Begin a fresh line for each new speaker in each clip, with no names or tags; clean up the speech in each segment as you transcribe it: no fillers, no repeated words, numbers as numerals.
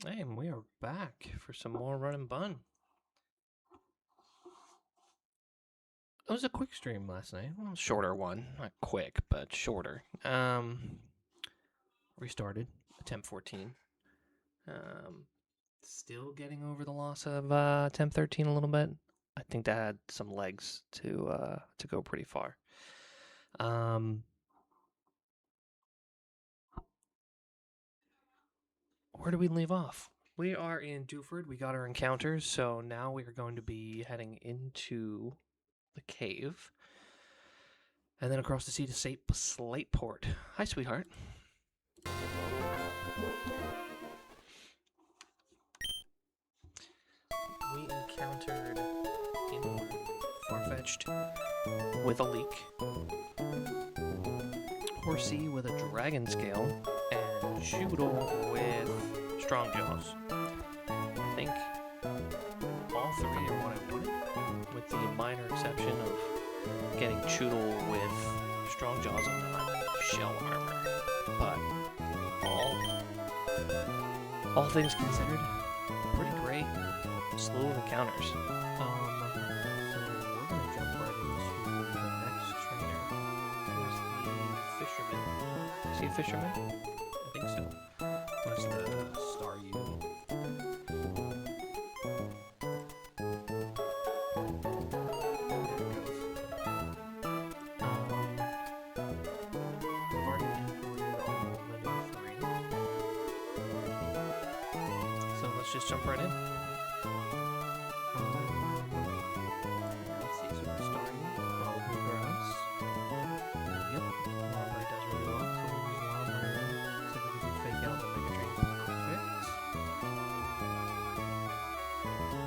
Hey, and we are back for some more Run and Bun. It was a quick stream last night. Well, shorter one. Not quick, but shorter. Restarted. Attempt 14. Still getting over the loss of Attempt 13 a little bit. I think that had some legs to go pretty far. Where do we leave off? We are in Dewford. We got our encounters, so now we are going to be heading into the cave. And then across the sea to Slateport. Hi, sweetheart. We encountered in Farfetched with a leak, Horsey with a dragon scale, and Shoodle with strong jaws. I think all three are what I wanted, with the minor exception of getting Choodle with strong jaws and not shell armor. But all things considered, pretty great slew of encounters. So we're gonna jump right into the next trainer. Who's the fisherman? Is he a fisherman? I think so. Where's the star you? Just jump right in. Let's see, so we're starting probably grass. Yep, Lombre does really well, so we'll use Lombre so that we can fake out the Mega Drain perfect.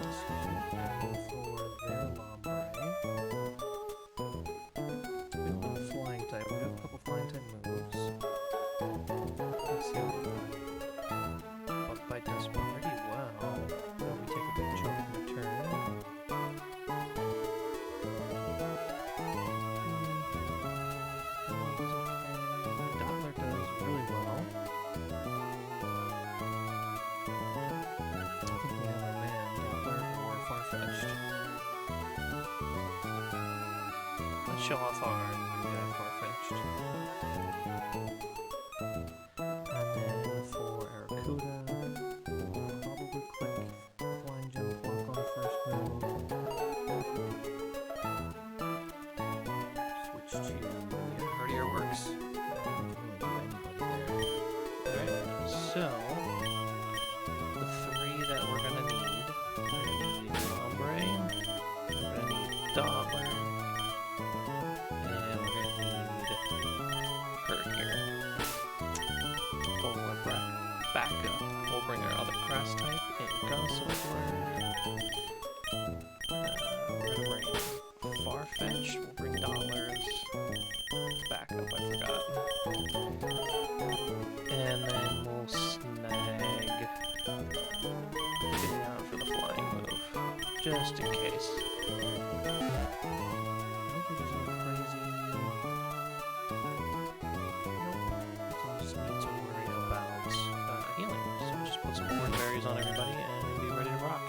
Excuse me, and for their Lombre, we don't have a flying type, we have a couple flying type moves. Let's see what we got. Bug Bite does pretty well. We take a big chunk in return. Doppler does really well. I think we have our man, Doppler or Farfetched. Let's show off our new guy, Farfetched. And then for Aracuda, probably click flying jump block on the first move. Switch to Herdier works. Alright, so the three that we're gonna need. We're gonna need Lombre, we're gonna need Doppler, and we're gonna need Herdier. Back up. We'll bring our other grass type in Gossipware. We're gonna bring Farfetch. We'll bring Dollars. Back up, I forgot. And then we'll snag Gideon for the flying move, just in case. I don't think there's any crazy. Just need to worry about healing. So we'll just put some horn berries on everybody and be ready to rock.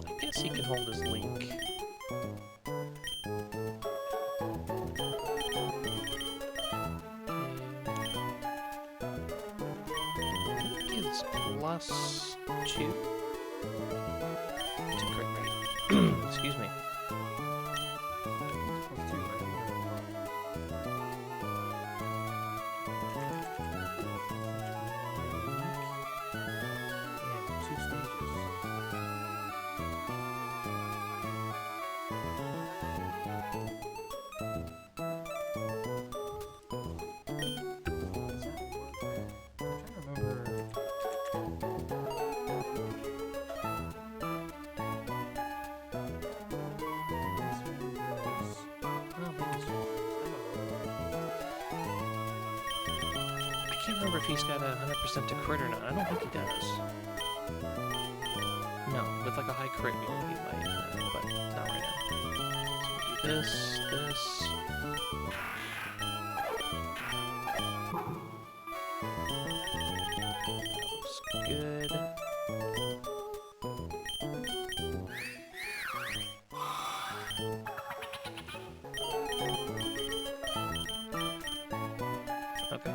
I guess he can hold his link. Gives +2 to crit rate. Excuse me. I can't remember if he's got a 100% to crit or not. I don't think he does. No, with like a high crit move he might, but not right now. this. Looks good. Okay.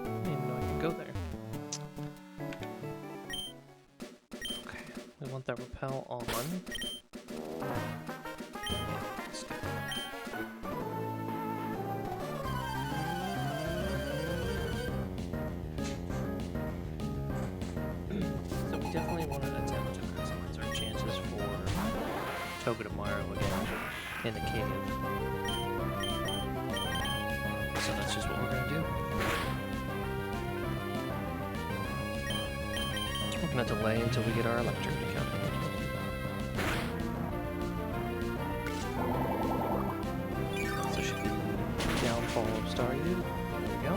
I didn't even know I could go there. Okay, we want that repel on. Yeah, let's do that. So we definitely want to attempt to maximize our chances for Toga tomorrow again in the cave. So that's just what we're gonna do. We're gonna delay until we get our electric account. So should be downfall of Staryu. There we go.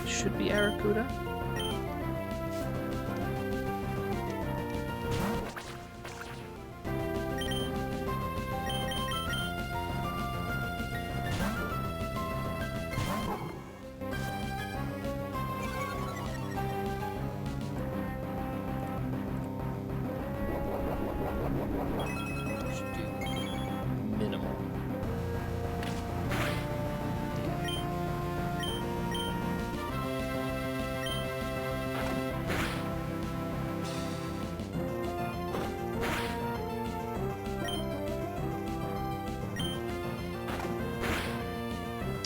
Should be Aracuda. Should do minimal.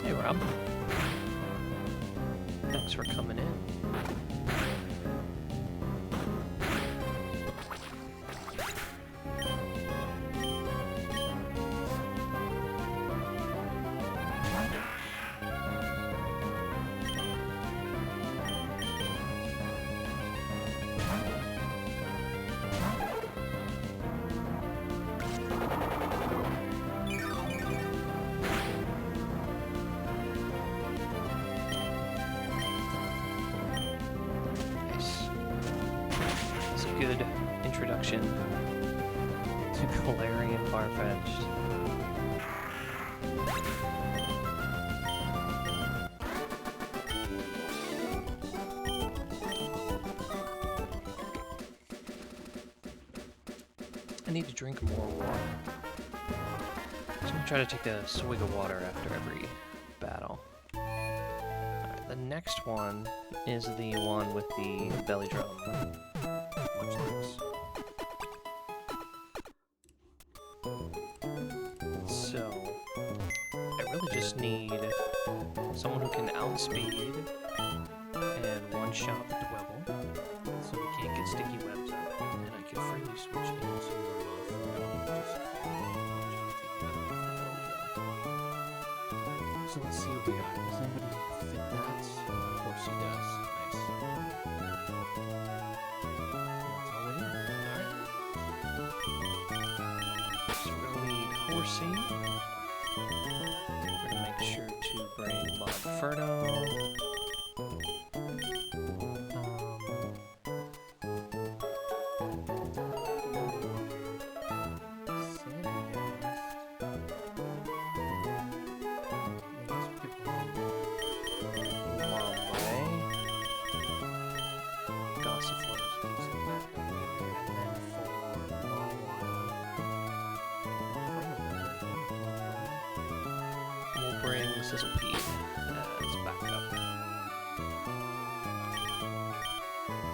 Hey Rob. Thanks for coming in. Good introduction to Galarian Farfetch'd. I need to drink more water. So I'm gonna try to take a swig of water after every battle. Alright, the next one is the one with the belly drum. So, I really just need someone who can outspeed and one-shot the Dwebble, so we can't get sticky webs up, and then I can freely switch into
So let's see what we got. Does anybody fit that? Of course he does. Nice.
So we're gonna need Horsey. We're gonna make sure to bring Monferno. Bring Sizzlepede as backup.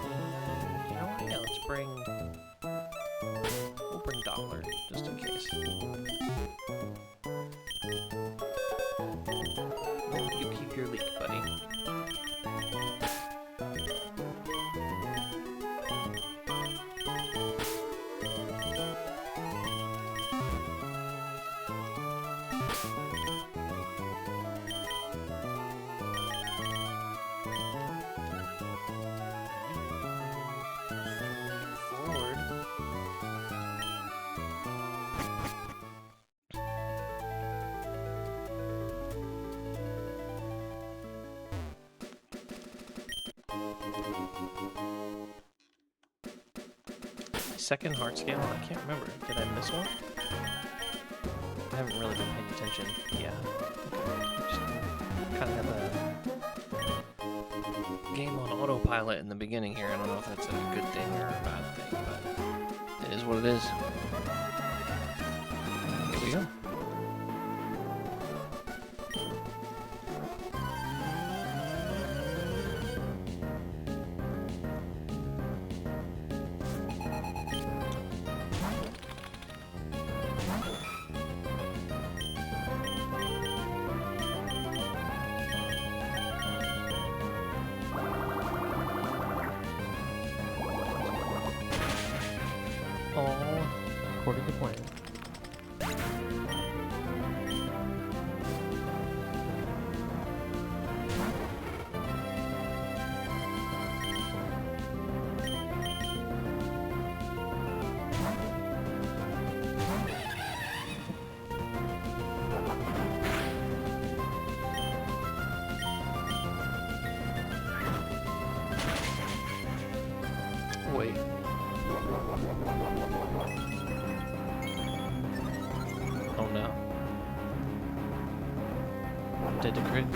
And you know what? Yeah, let's bring. We'll bring Doppler just in case. You keep your leak, buddy. Second heart scale? I can't remember. Did I miss one? I haven't really been paying attention. Yeah. Okay. Just kind of have a game on autopilot in the beginning here. I don't know if that's a good thing or a bad thing, but it is what it is. Here we go.
All according to plan.
Wait. Oh no. Dead to crit.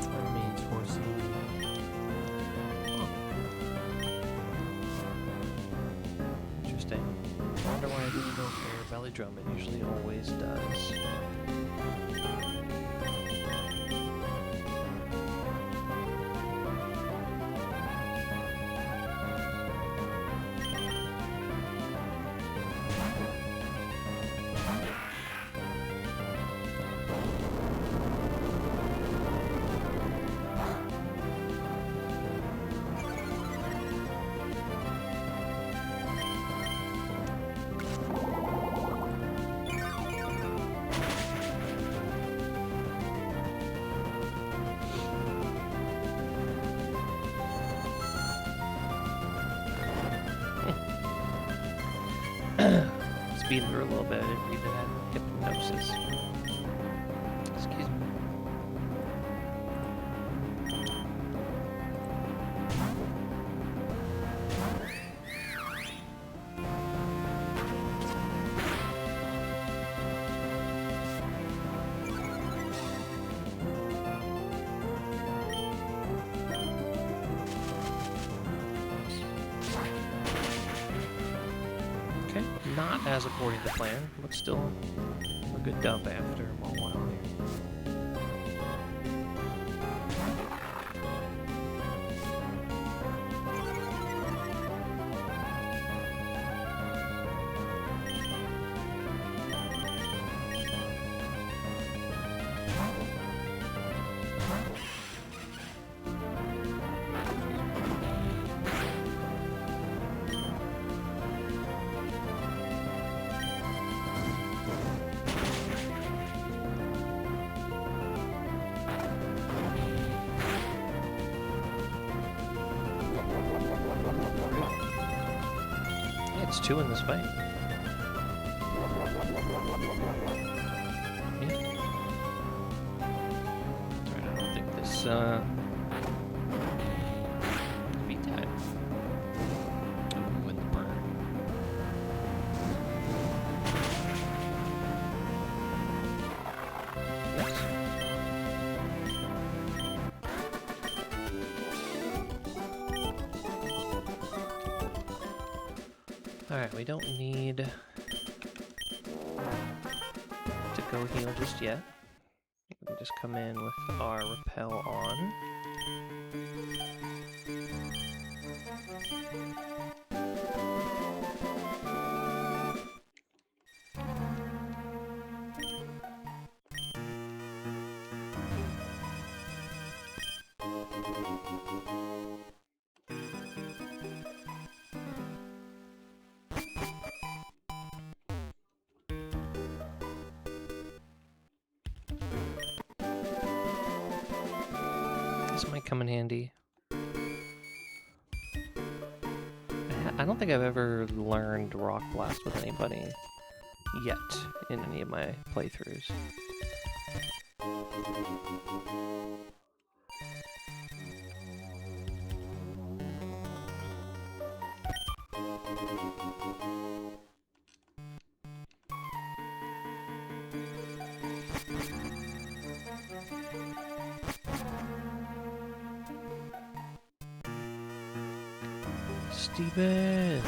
That means horsey.
Interesting. I wonder why I didn't go for belly drum. It usually always does. Speeding through a little bit. I didn't read that I had hypnosis. Excuse me. Okay, not as according to plan, but still a good dump after a while here. Yeah, it's 2 in this fight. Yeah. Alright, I don't think this beat that. Ooh, and the burn. Nice. Alright, we don't need to go heal just yet. We can just come in with our repel on. This might come in handy. I don't think I've ever learned Rock Blast with anybody yet in any of my playthroughs. Steven!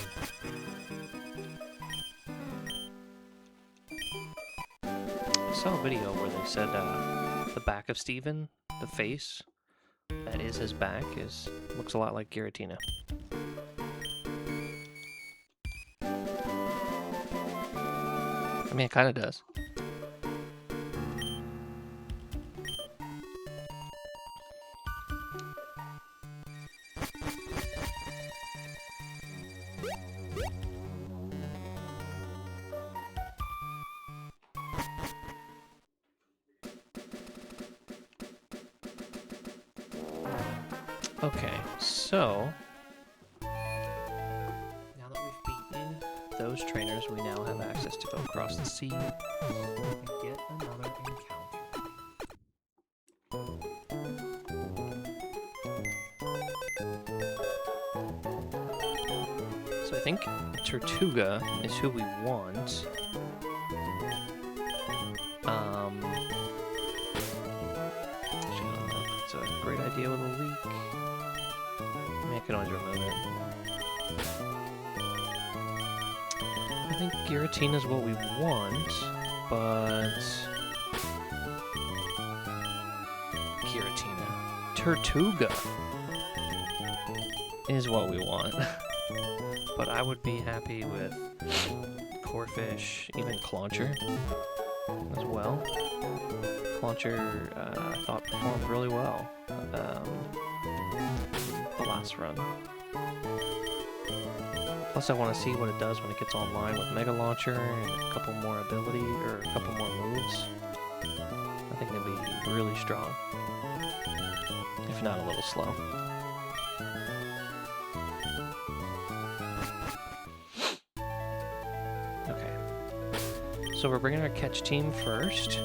I saw a video where they said the back of Steven, the face, that is his back, looks a lot like Giratina. I mean, it kind of does. Okay, so now that we've beaten those trainers, we now have access to go across the sea and get another encounter. So I think Tortuga is who we want. Actually, I don't know if it's a great idea with a leak. I mean, I can always remove it. I think Giratina is what we want, but... Giratina. Tortuga is what we want. But I would be happy with Corphish, even Clauncher as well. Clauncher, I thought performed really well the last run. Plus I want to see what it does when it gets online with Mega Launcher and a couple more ability, or a couple more moves. I think it'd be really strong, if not a little slow. Okay, so we're bringing our catch team first.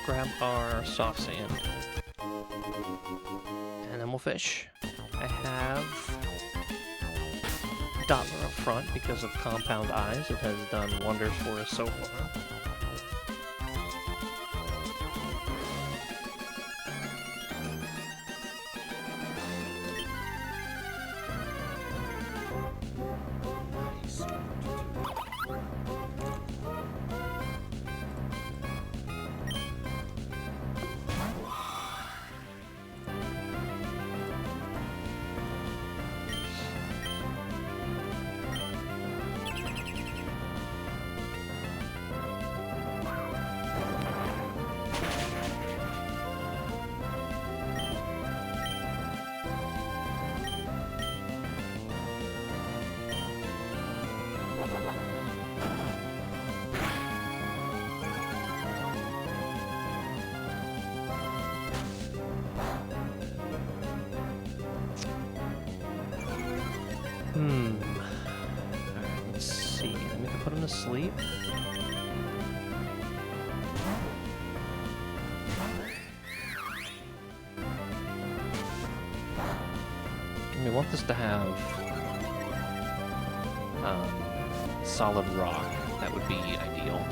Grab our soft sand, and then we'll fish. I have Dottler up front because of Compound Eyes. It has done wonders for us so far. Alright, let's see. Let me put him to sleep. We want this to have solid rock. That would be ideal.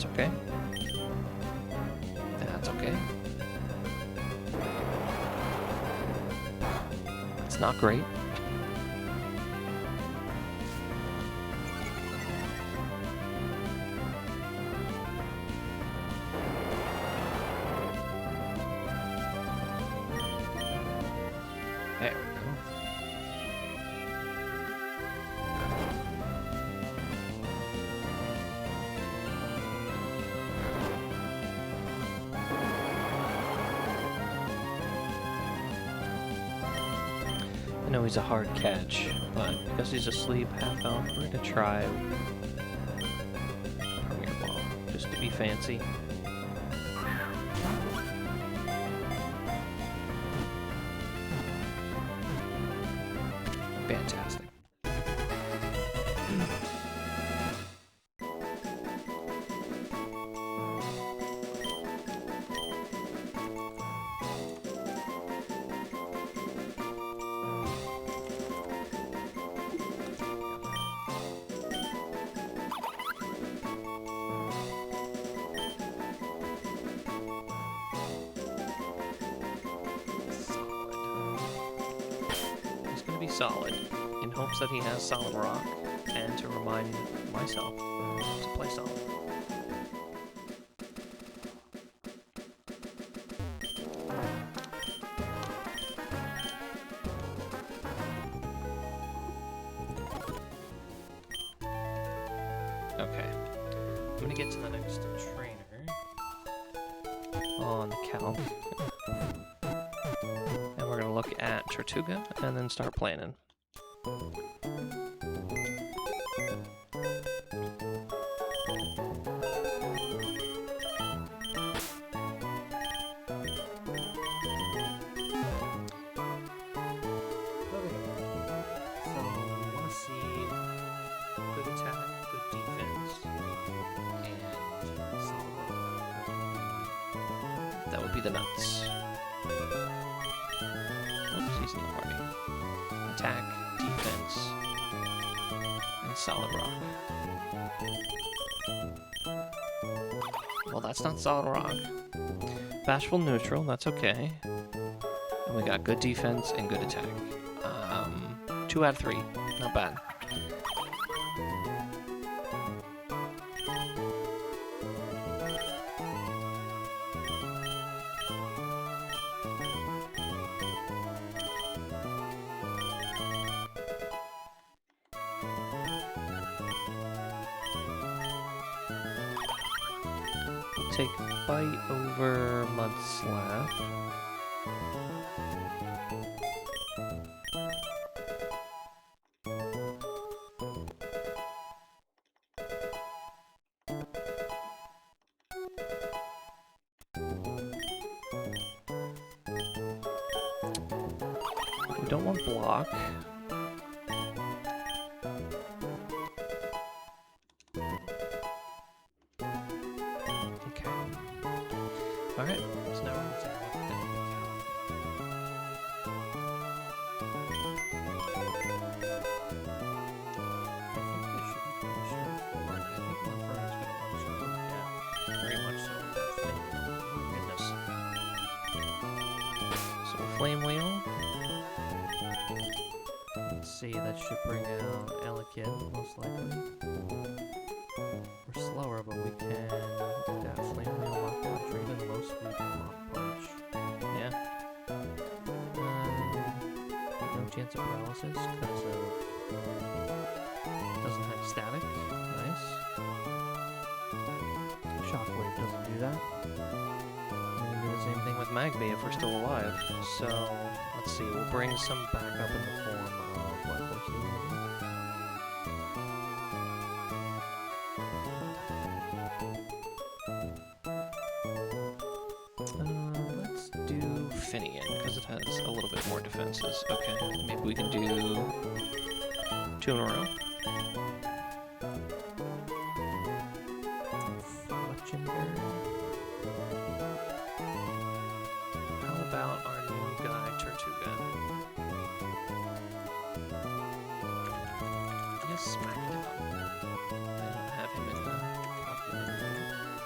That's okay. That's okay. It's not great. There we go. I know he's a hard catch, but because he's asleep, half health, we're gonna try Premier Ball, just to be fancy. Fantastic. Solid, in hopes that he has solid rock, and to remind myself to play solid. Okay, I'm gonna get to the next trainer on the calc. And we're gonna look at Tortuga and then start planning. That would be the nuts. Oops, he's in the party. Attack, defense, and solid rock. Well, that's not solid rock. Bashful neutral, that's okay. And we got good defense and good attack. 2 out of 3, not bad. Take bite over mud slap. We don't want block. Alright, so now we're going to take a look at the I think one fur is going to one stroke. Yeah, very much so. Goodness. So flame wheel. Let's see, that should bring out Elekid, most likely. We're slower, but we can do that. Flame wheel, lock punch, or even low sweep lock punch. Yeah. No chance of paralysis because it doesn't have static. Nice. Shockwave doesn't do that. We can do the same thing with Magby if we're still alive. So let's see. We'll bring some back up in the form of Black Horse. Let's do Finian, because it has a little bit more defenses. Okay, maybe we can do 2 in a row. How about our new guy, Tortuga? Just smacked him up. I don't have him in the calculator.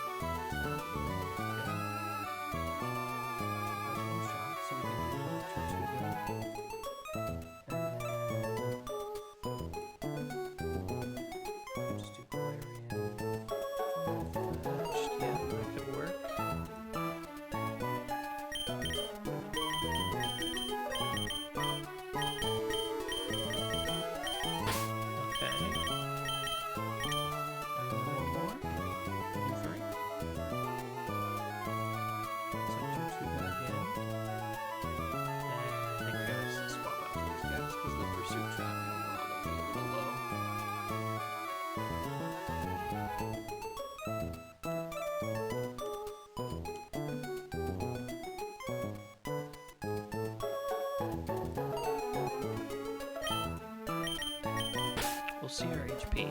We'll see our HP.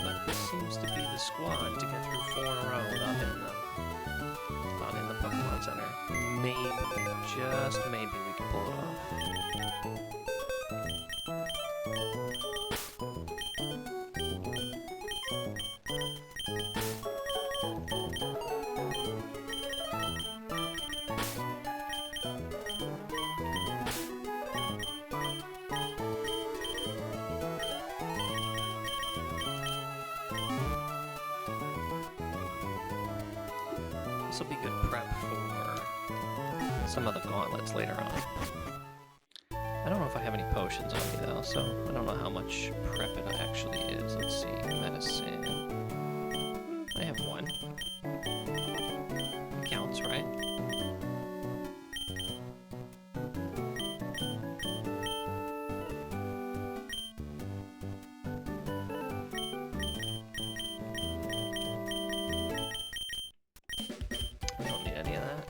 But this seems to be the squad to get through 4 in a row without hitting the Pokemon Center. Maybe, just maybe, we can pull it off. This will be good prep for some of the gauntlets later on. I don't know if I have any potions on me though, so I don't know how much prep it actually is. Let's see, medicine. I have 1. It counts, right?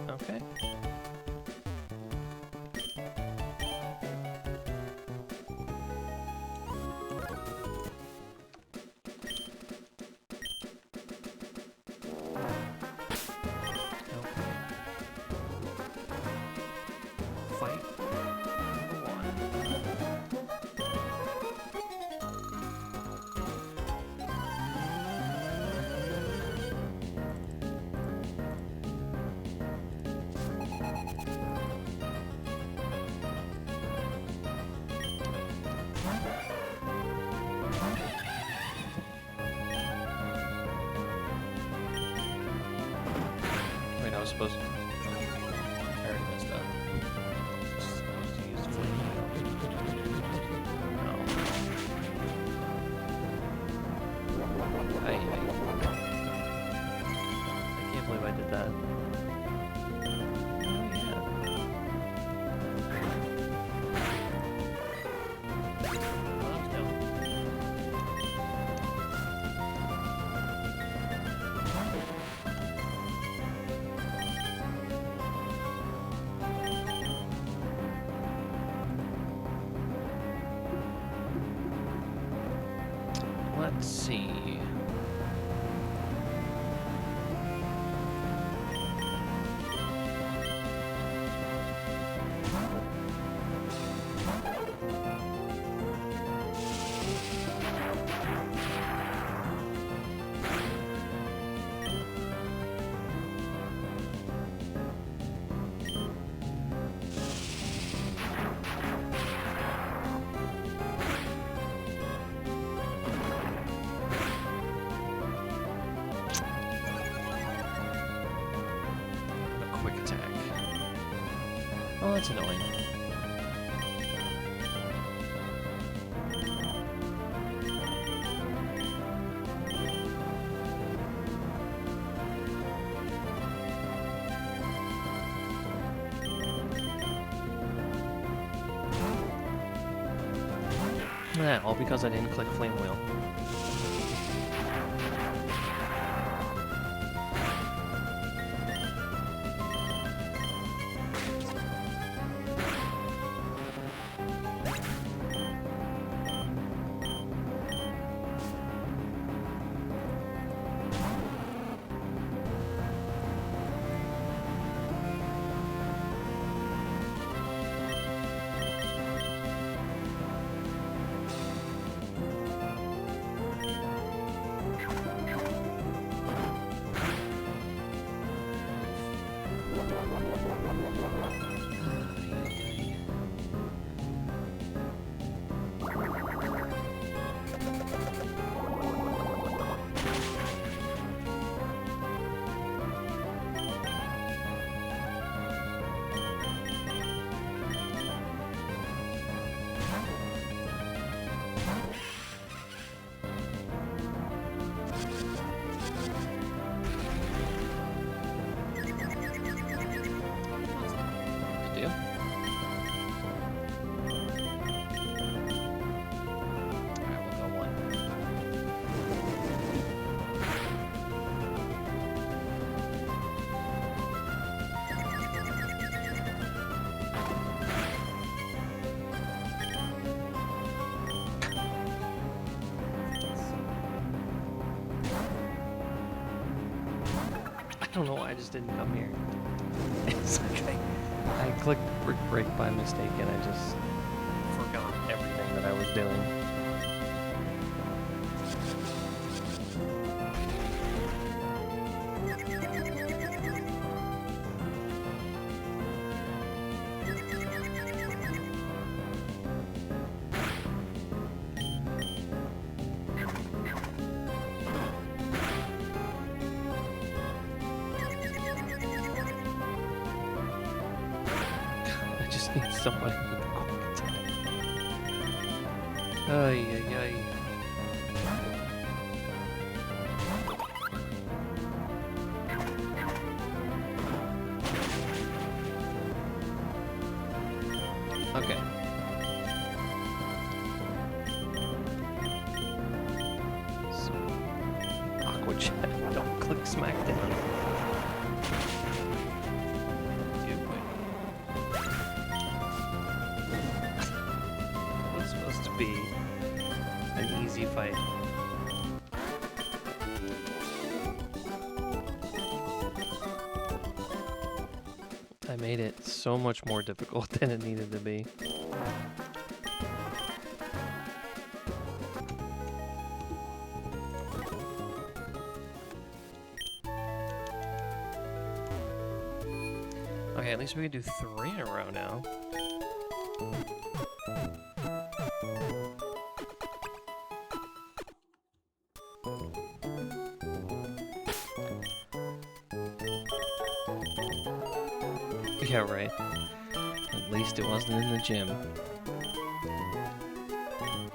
Okay. Fight number 1. Wait, I was supposed to... I already messed up. I was supposed to use the flame arrows. No. I can't believe I did that. Oh, yeah. Well, that was dumb. Let's see. Oh, that's annoying. Yeah, all because I didn't click Flame Wheel. don't know why I just didn't come here. It's like I clicked brick break by mistake and I just forgot everything that I was doing. I just need somebody with a quick time. Ay, ay, ay. Okay. So, Aqua Jet, don't click smack down. Be an easy fight. I made it so much more difficult than it needed to be. Okay, at least we can do 3 in a row now. Yeah, right. At least it wasn't in the gym.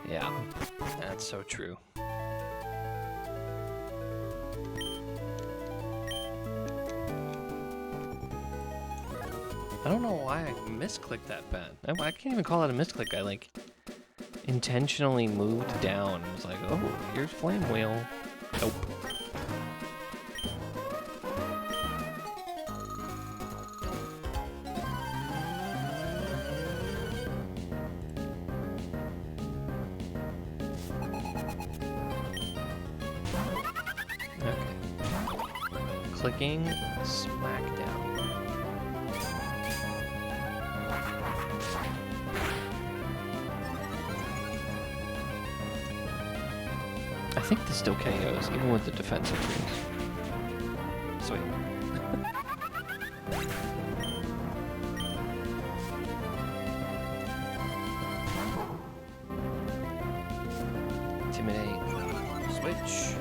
Yeah, that's so true. I don't know why I misclicked that bad. I can't even call it a misclick. I like intentionally moved down and was like, oh, here's Flame Wheel. Nope. Clicking smack down. I think this still KOs, even with the defensive moves. Sweet. Intimidate. Switch.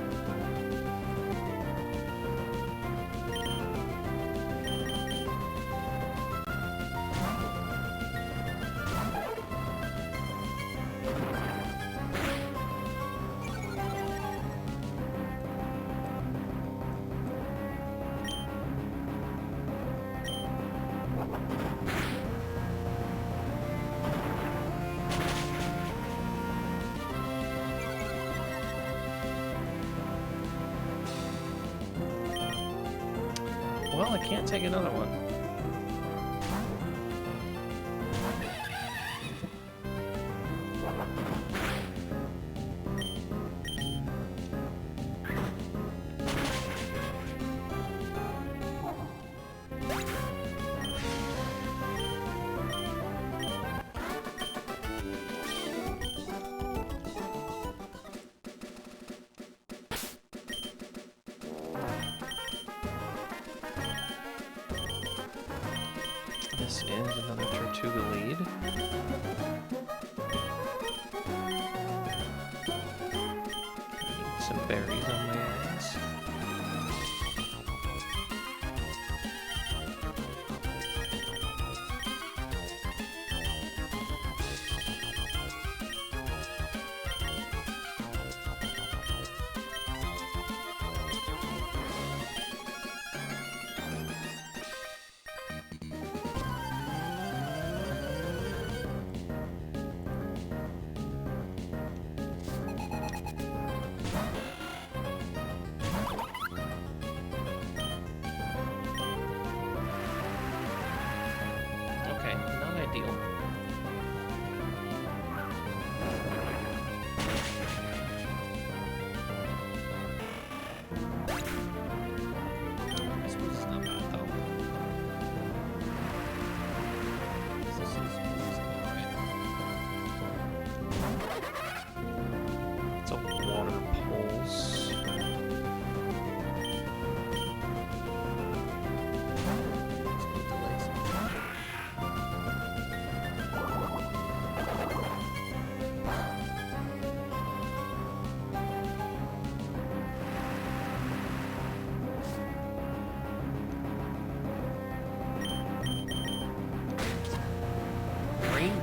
Well, I can't take another one. This is another Tortuga lead. Need some berries on my ass. Deal. I suppose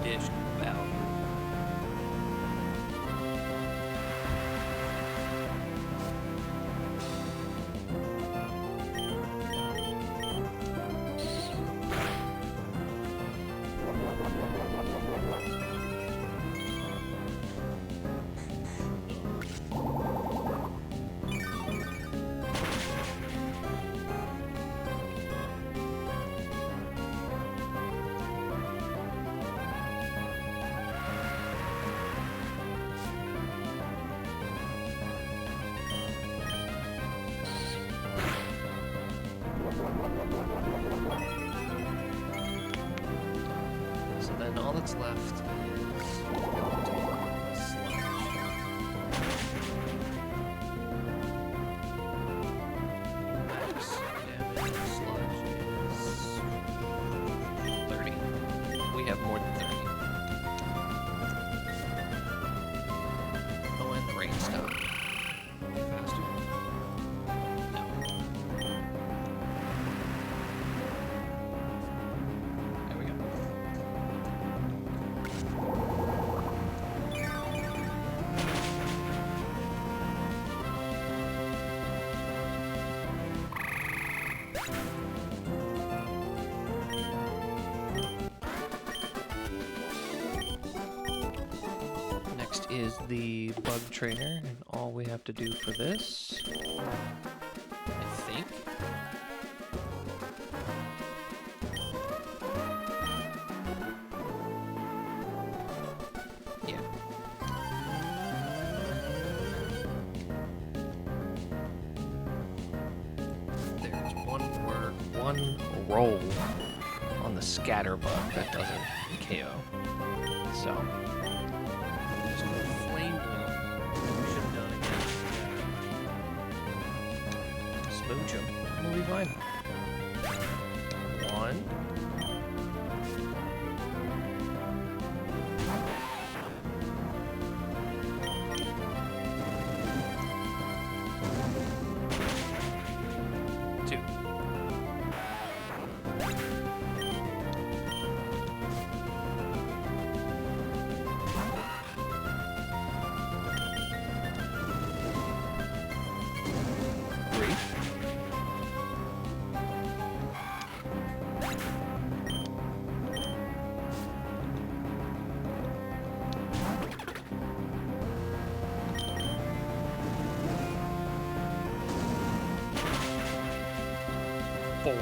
additional value. So then all that's left is sludge. Max damage sludge is 30. We have more than 30. Oh, and the rain stopped. Way faster. No. There we go. Next is the bug trainer, and all we have to do for this, I think, yeah. There's one roll on the scatter bug that doesn't KO. So just go flame bloom. We should have done again. Smooch him. We'll be fine. One. Two. Three. Four.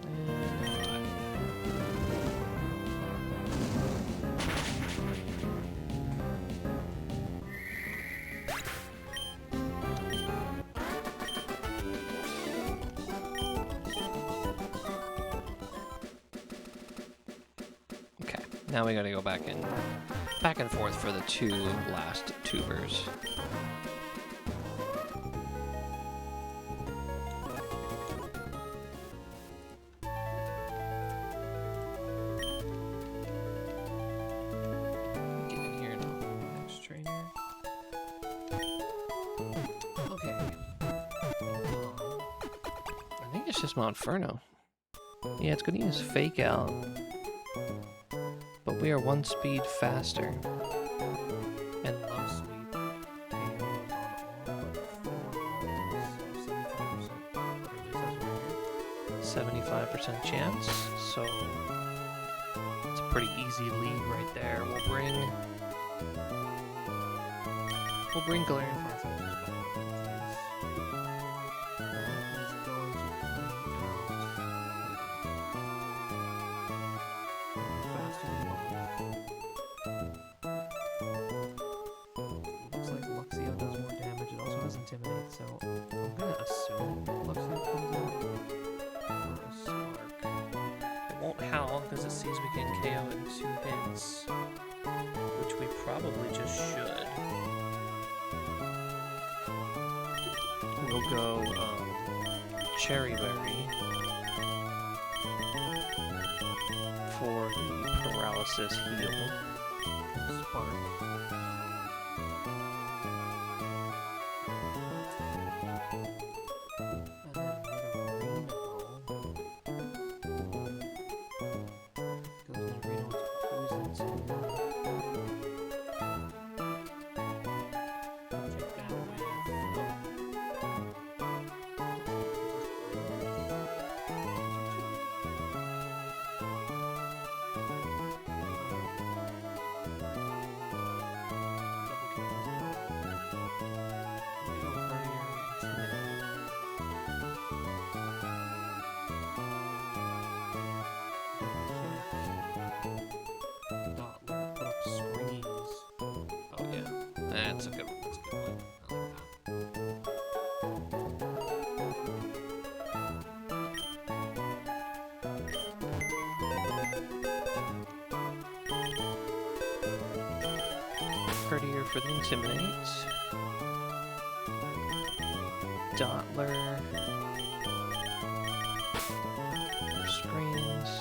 And five. Okay, now we gotta go back and forth for the two last tubers. Get in here now. Next trainer. Okay. I think it's just Monferno. Yeah, it's gonna use Fake Out. But we are one speed faster. And low sweep. Payload on all but 75% chance. So it's a pretty easy lead right there. We'll bring Galarian Farfetch'd back. Looks like Luxio does more damage. It also has Intimidate, so I'm gonna assume Luxio comes out for a Spark. It won't howl because it sees we can KO in 2 hits, which we probably just should. We'll go Cherry Berry for the paralysis heal. Spark.
Let's check that
That's a good one. That's a good one. Courtier for the Intimidate. Dotler. For screens.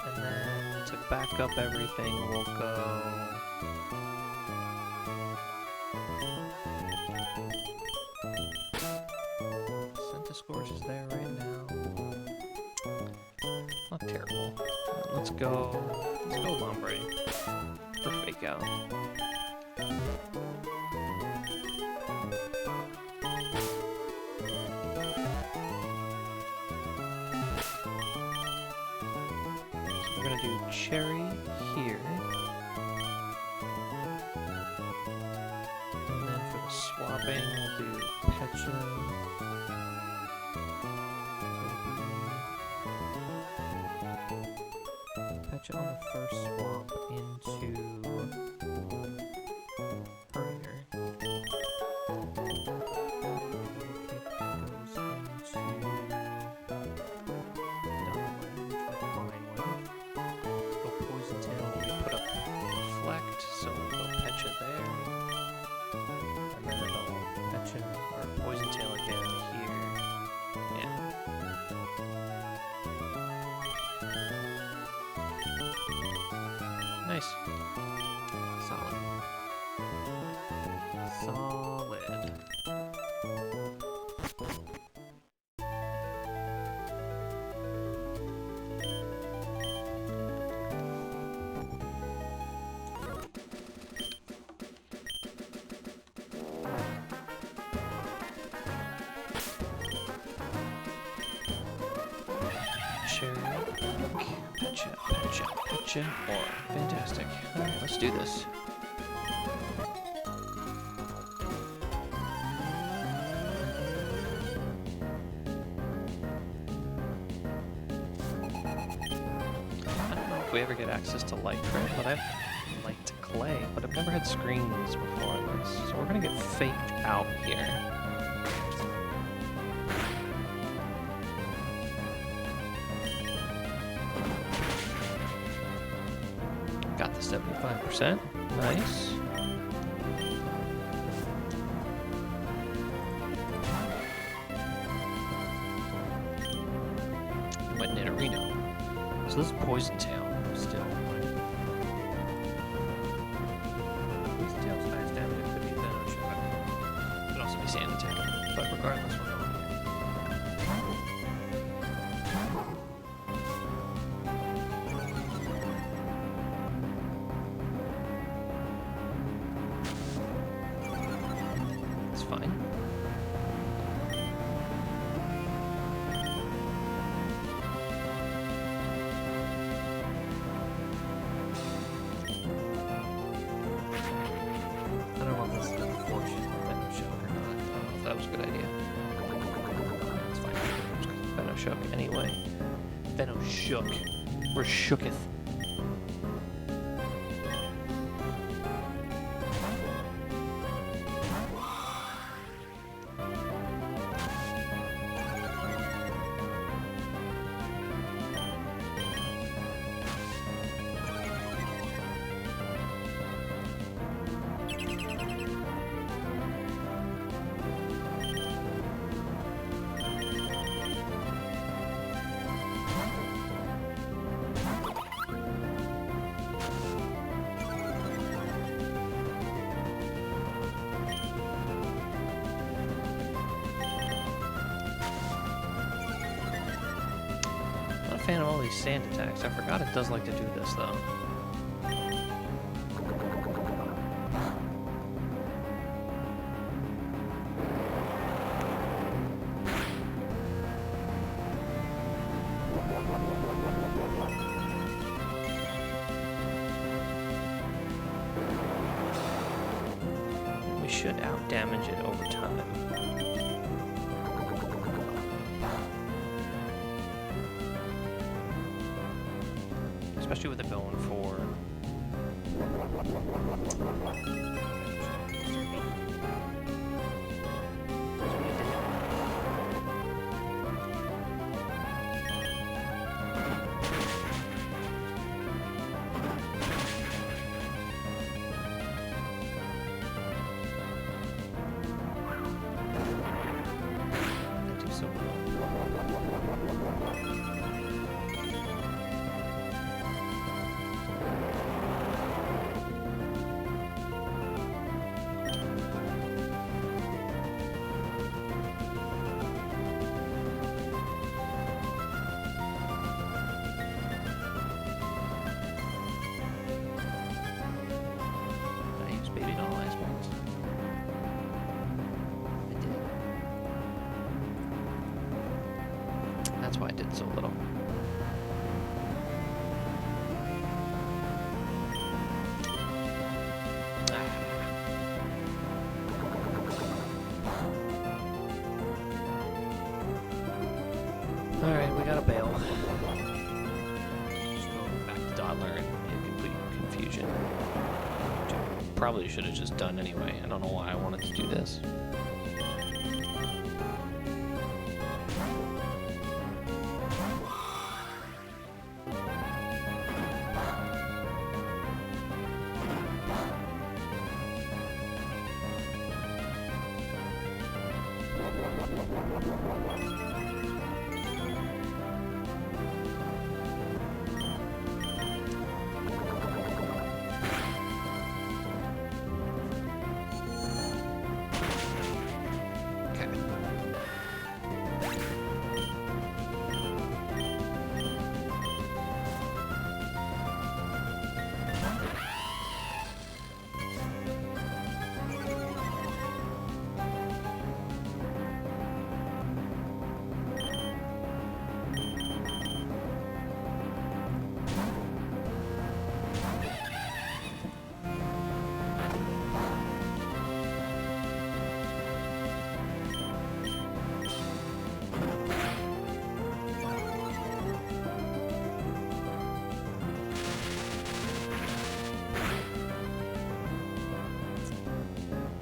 And then to back up everything, we'll go... Scores is there right now. Not terrible. Let's go Lombre for fake out. So we're gonna do Cherry here. And then for the swapping, we'll do Pecha. On the first swap into Courier. Double kick goes into Dotler, which we're fine with. Go Poison Tail when we put up Reflect, so we'll go Pecha there. And then it'll Pecha or Poison Tail again here. Yeah. Nice. Solid. Solid. Cherry, Pecha, or fantastic. Alright, let's do this. I don't know if we ever get access to Lycra, but I've liked Clay, but I've never had screens before this, so we're gonna get faked out here. Got the 75%. Nice. Went Nidorino. So this is Poison Tail still. Poison Tail's highest damage could be Venom. Could also be Sand Attack. But regardless, we're going here. Fine. I don't know if this is a fortune Venom Shock or not. I don't know if that was a good idea. It's fine. I'm just gonna Venom Shock anyway. Venom Shook. We're shooketh. Fan of all these sand attacks. I forgot it does like to do this though. should out-damage it over time. Especially with it going for... That's why I did so little. Alright, we got a bail. Just go back to Dodler and hit complete confusion. Which I probably should have just done anyway. I don't know why I wanted to do this.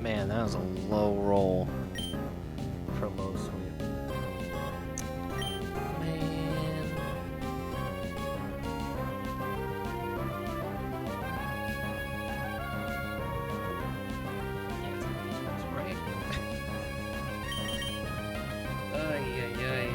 Man, that was a low roll for low sweep. Man. That's right. Ay, ay, ay.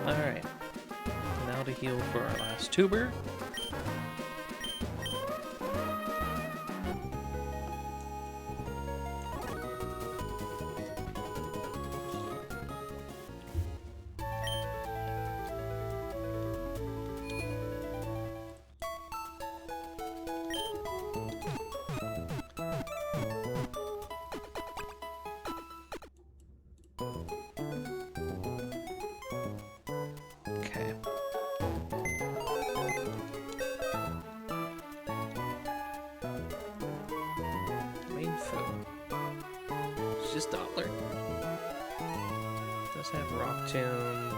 Alright, now to heal for our last tuber. Okay. Main food. It's just Doppler. Does have Rock Tomb.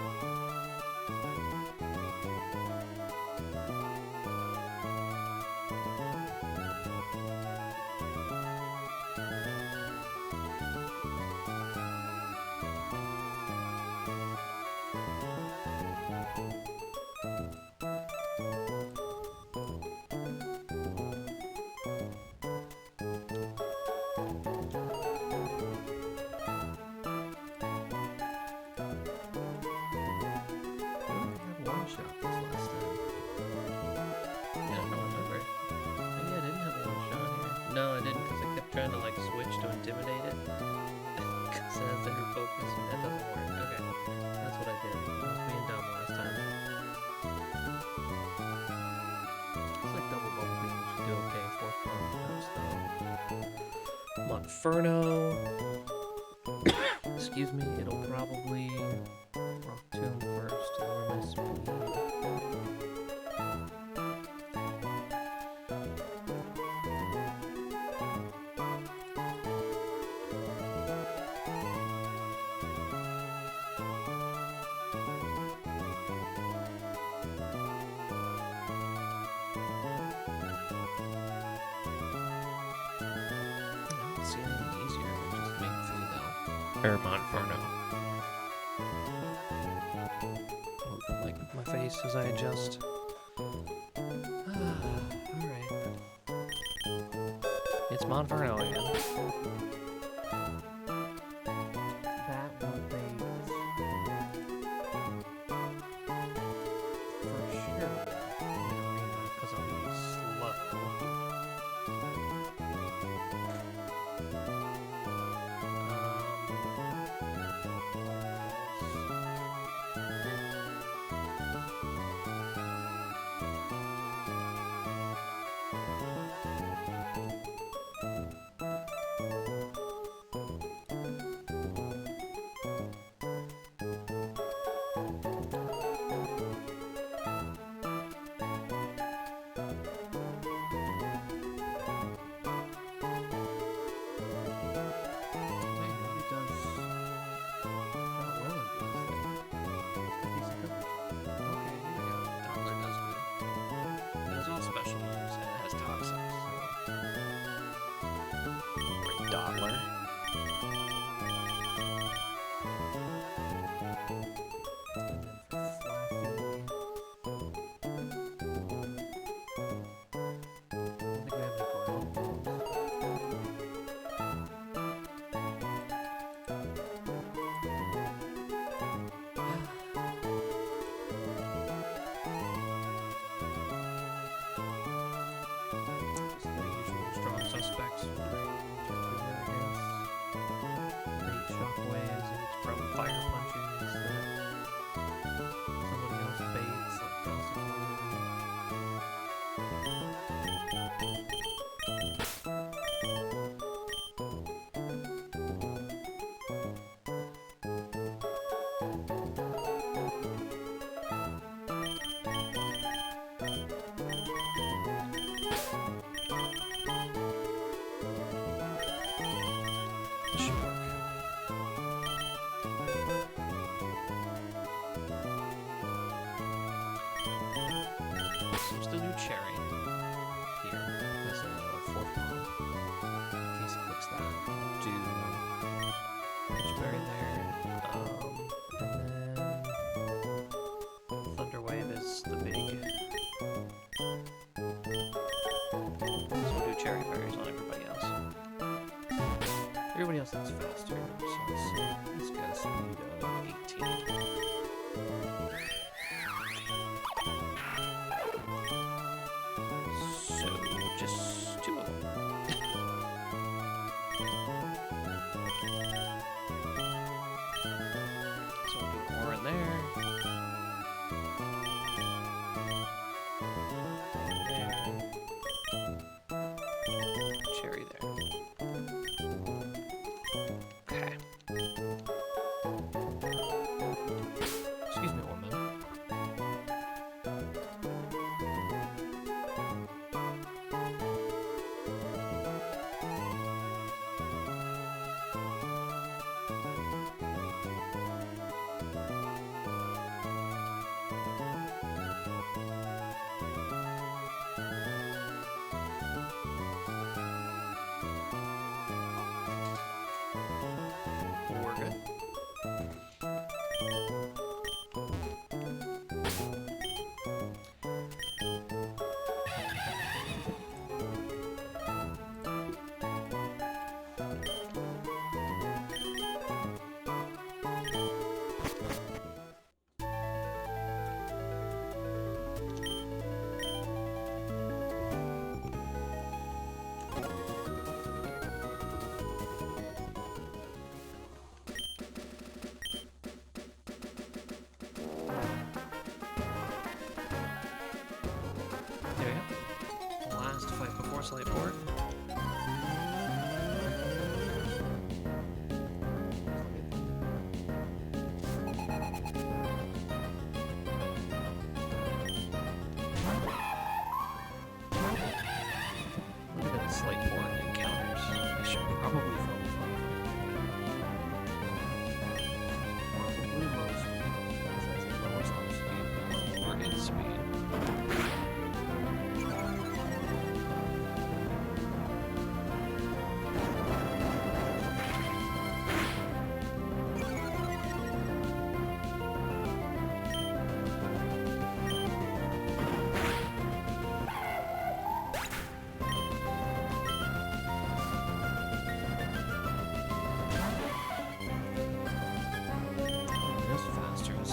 No, I didn't, because I kept trying to like switch to intimidate it. Because it has inner focus, and that doesn't work. Okay, that's what I did. I was being dumb last time.
It's like double bubble beam. You should do okay. Fourth bomb.
Monferno. Excuse me, it'll probably rock tomb first to lower my speed.
See anything easier than just main 3 though.
Or Monferno.
Move like
My face as I adjust. Alright. It's Monferno again.
that will bait. For sure.
Because I'll be slow. Dollar does good. It has all special moves and it has toxics. So. Dollar. Suspects.
Bait shockwaves from fire punches that somebody else baits, like
Should work. So still do cherry here.
as a fourth bomb. In case he clicks that.
Do pitchberry there. And then Thunder Wave is the big. So we'll do cherry berries on everybody else.
Everybody else that's faster. So let's see. He's got a speed of 18.
So just 2 of them. So we'll do more in there. There. Cherry there. Okay.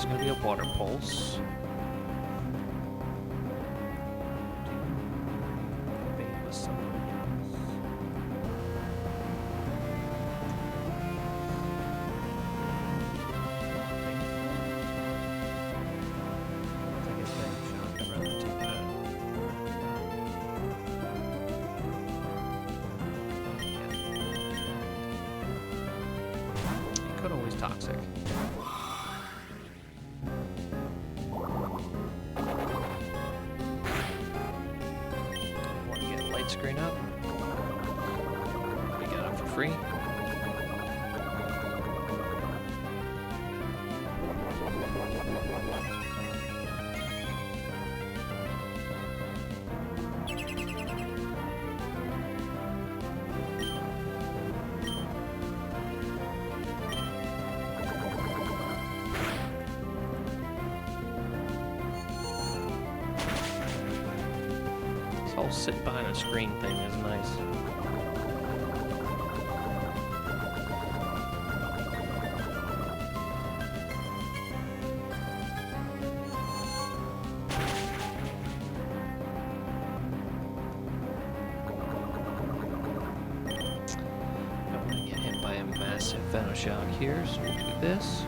is going to be a water pulse. Bait with somebody else. I'll take a bang shot. I'd rather take that. Yeah. It could always toxic. Screen up. We got it for free. This whole sit behind a screen thing is nice. Don't want to get hit by a massive Venoshock here, so we'll do this.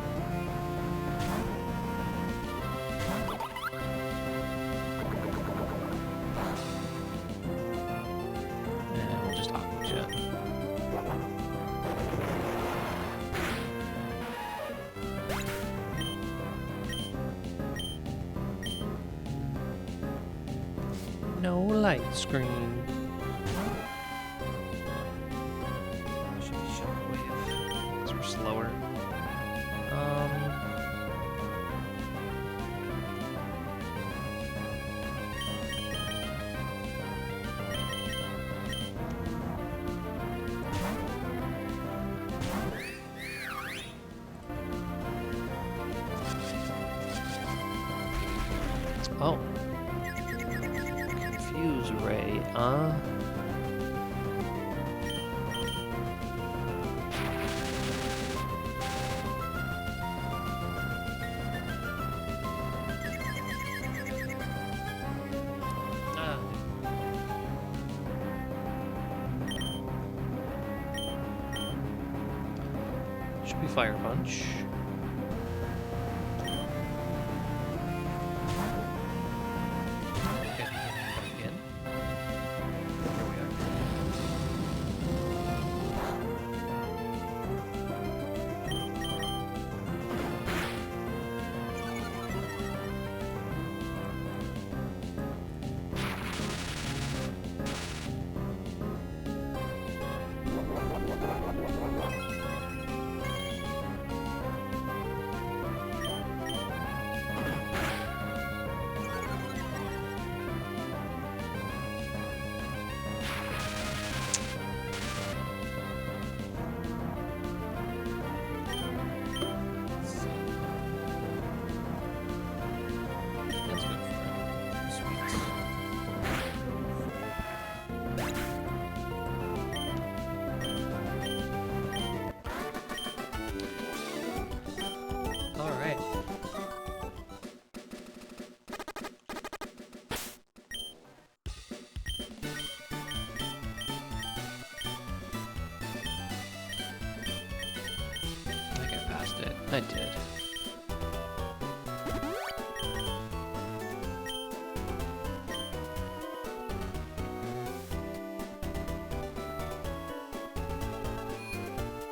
No light screen. Should be shockwave. Because we're slower. Oh. Confuse ray, Should be Fire Punch. I did.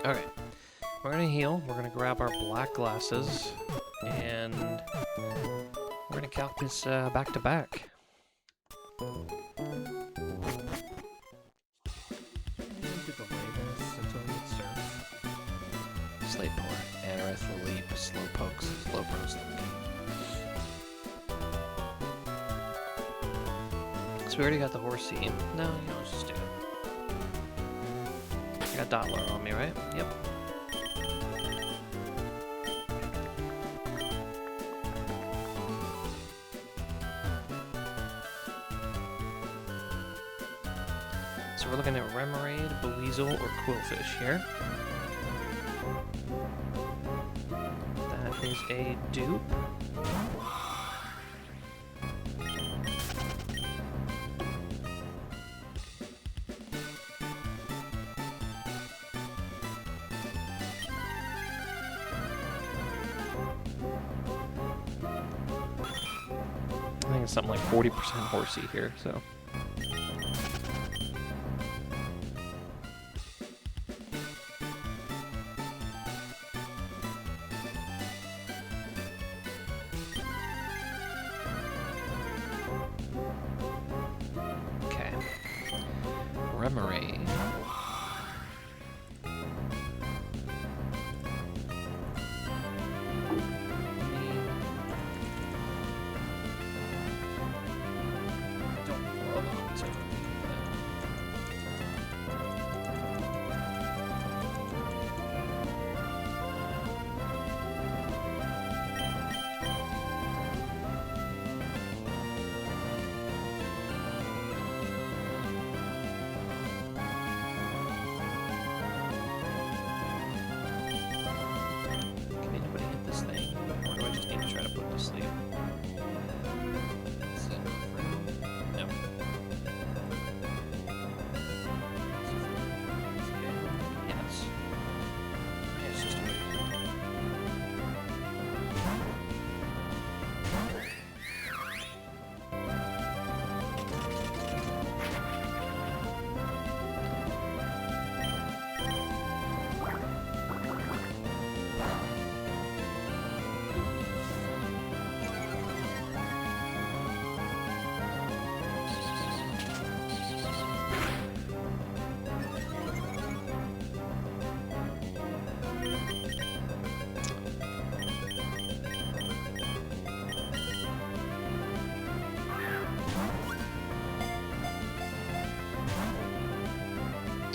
Okay, we're gonna heal, we're gonna grab our black glasses, and we're gonna calc this back to back. Slate Port, Aerith, Leap, Slowpokes, Slowbros. So we already got the Horsey. No, you know, let's just do it. I got Dottler on me, right? Yep. So we're looking at Remoraid, Buizel, or Quillfish here. That is a dupe. I think it's something like 40% horsey here, so. Okay. Remoraid. Sleep. No. Yes. It's just a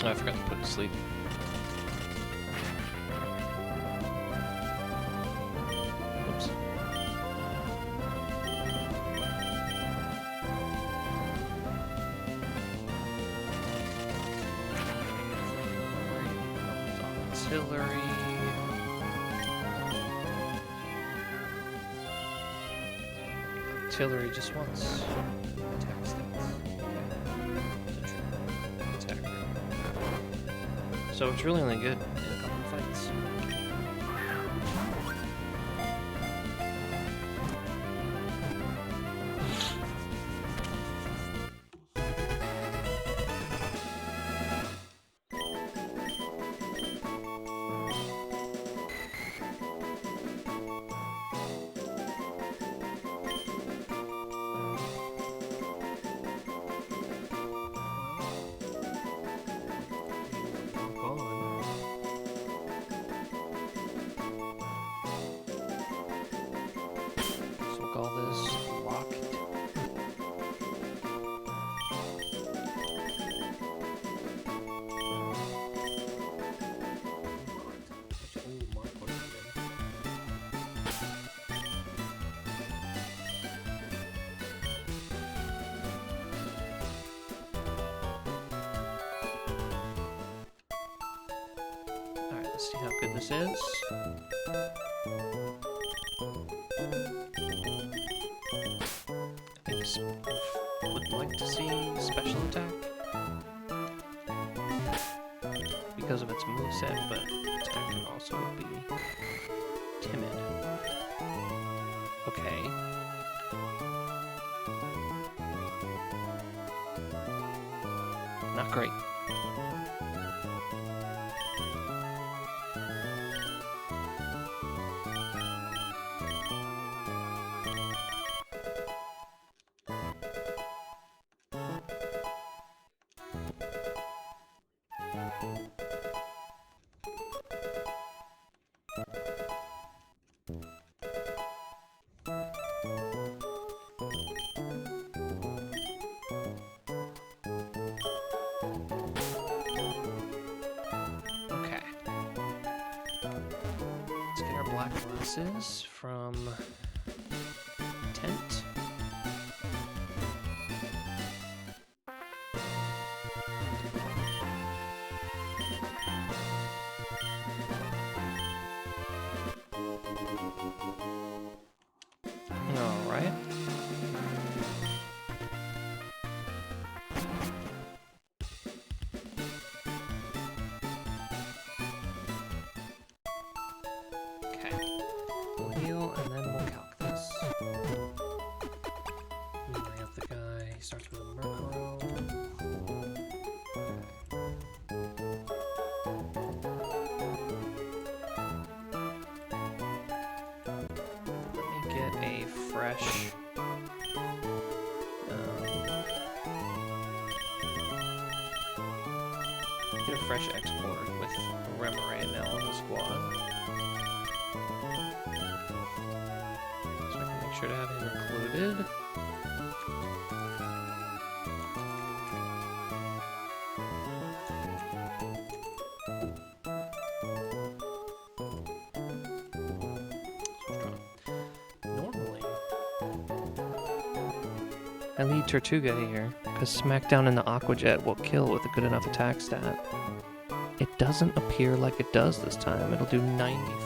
Oh, I forgot to put it to sleep. Whoops. Artillery. Artillery just wants attack stats. Attacker. So it's really only good in a couple of fights. Call this locked. Alright, let's see how good this is. Would like to see special attack because of its moveset, but attack can also be timid. Okay. Not great. Black glasses from Tent. fresh. Get a fresh export with Remoraid now on the squad. So I can make sure to have him included. I lead Tortuga here, because Smackdown in the Aqua Jet will kill with a good enough attack stat. It doesn't appear like it does this time. It'll do 95.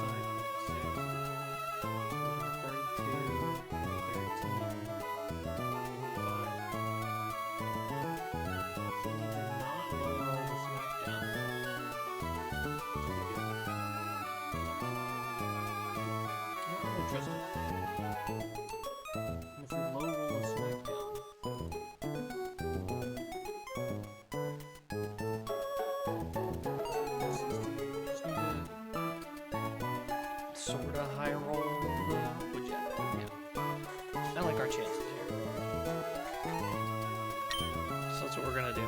Sort of high roll the Aqua Jet. Yeah. I like our chances here. So that's what we're gonna do.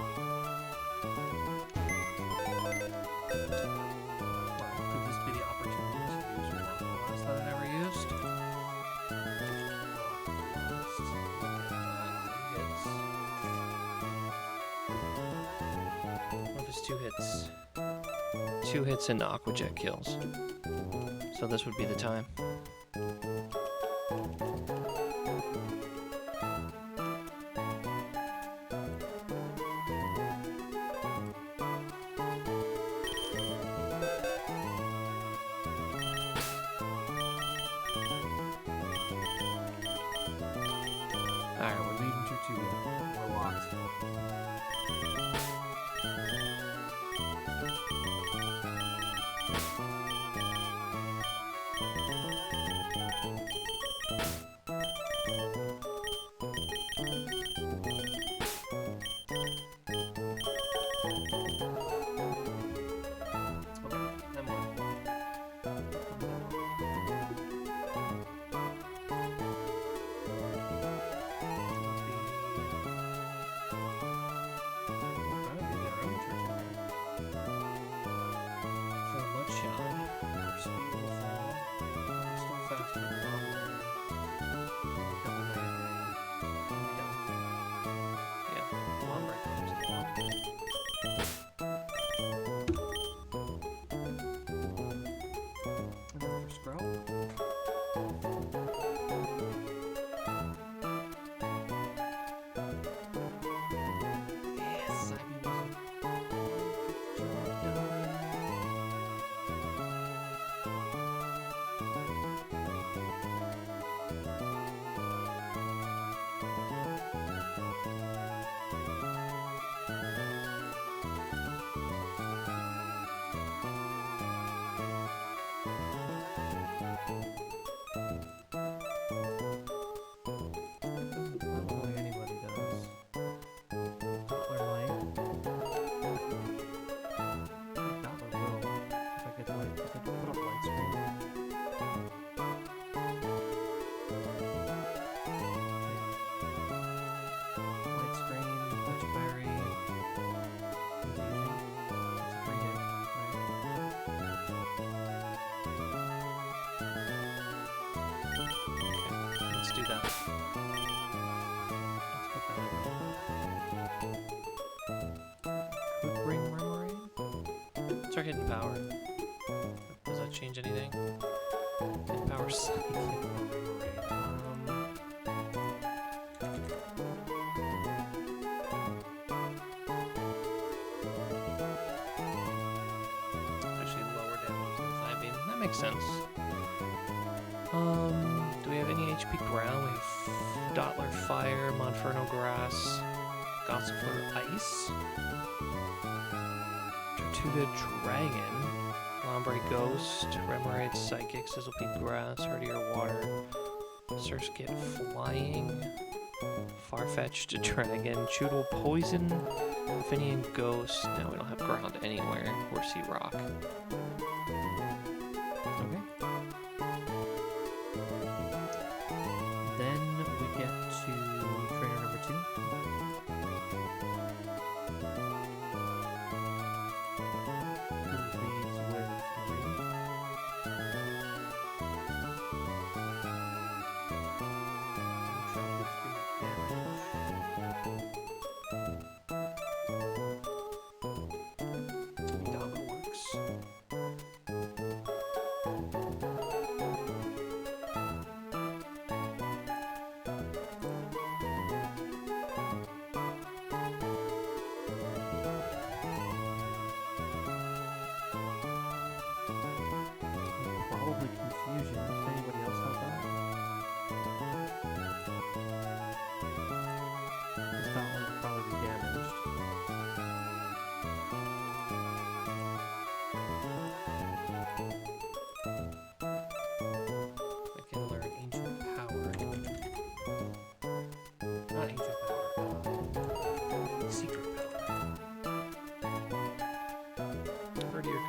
Well, could this be the opportunity to use one blast that I never used? What if it's 2 hits? 2 hits into Aqua Jet kills. So this would be the time.
Alright, we're leading Tortuga. We're locked.
Let's do that. Let's put that in. Could bring Remoraid? What's our hidden power? Does that change anything? Hidden power psychic or Remoraid? Actually lower damage than Thigh-Beam. That makes sense. Do we have any HP ground? We have Dottler Fire, Monferno Grass, Gossifleur Ice, Tortuga Dragon, Lombre Ghost, Remoraid Psychic, Sizzlepeak Grass, Herdier Water, Surskit Flying, Farfetch'd Dragon, Choodle Poison, Finian Ghost. Now we don't have ground anywhere. Horsey Rock.
Okay. Then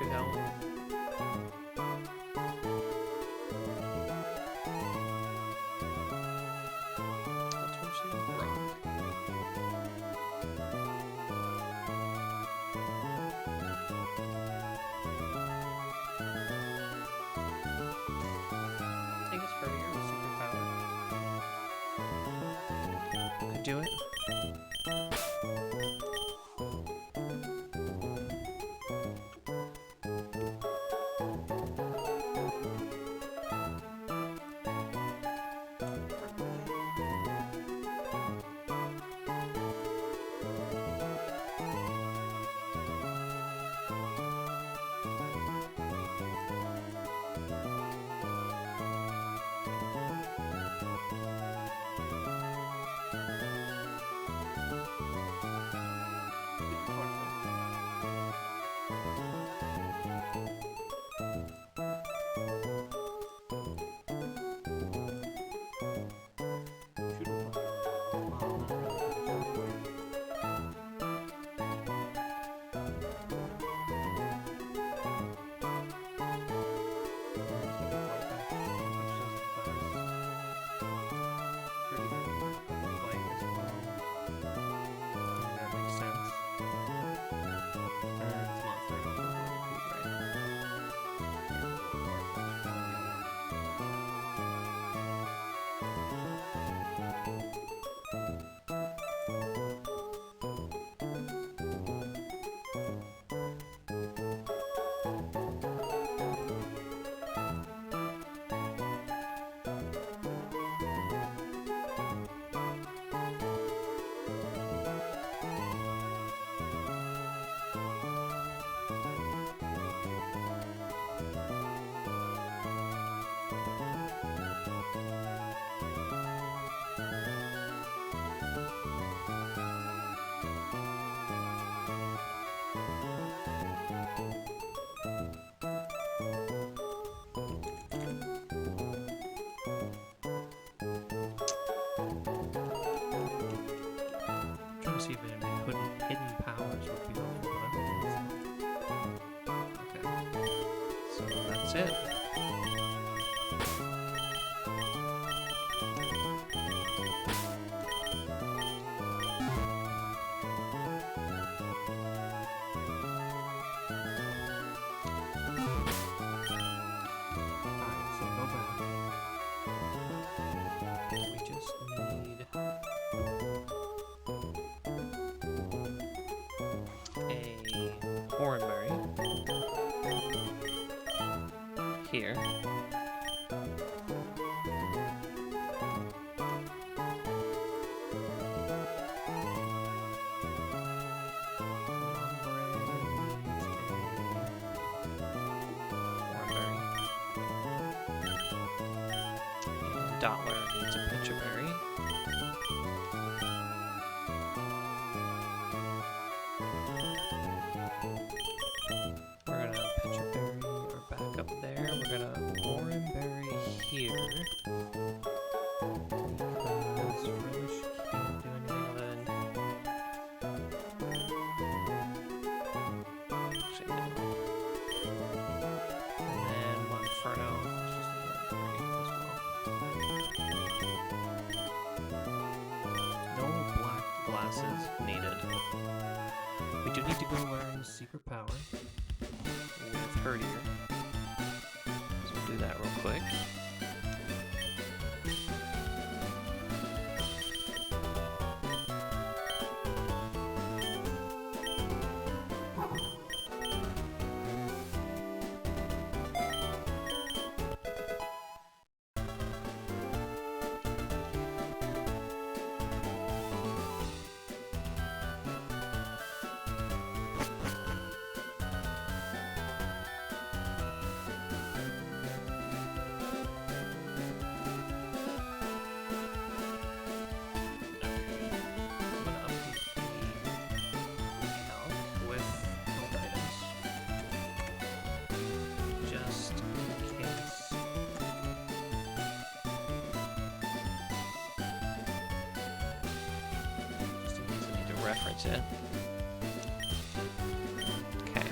could help. Do it. See if any hidden powers would be helpful. Okay, so that's it.
Alright, so go back.
We just need a Hornberry here. Dollar needs a Petchaberry. We're gonna Petchaberry or back up there. We're gonna Oranberry here. Because Frillish can't do anything other than actually, no. And then Monferno. Needed. We do need to go learn Secret Power with Herdier. So we'll do that real quick. Reference it. Okay.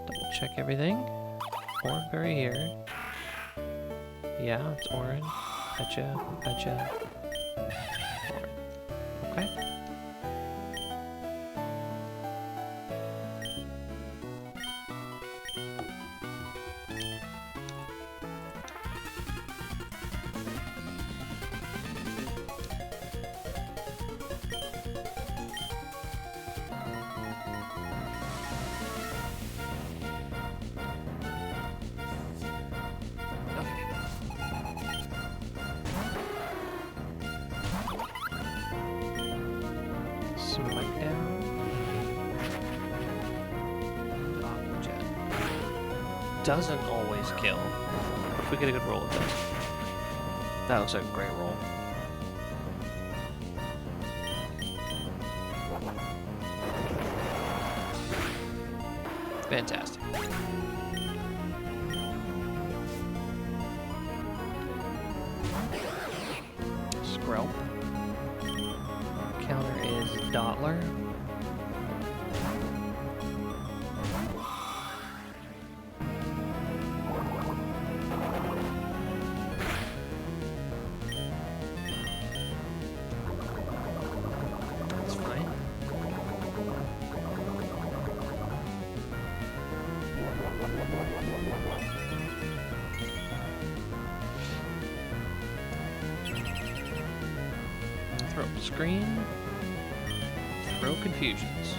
Double check everything. Oranberry here. Yeah, it's orange. Betcha, betcha. Orange. Okay. Smack down. Doesn't always kill. If we get a good roll, it does. That looks like a great roll. Fantastic. Skrelp. Counter is Dottler. That's fine. Throw screen. Throw confusions.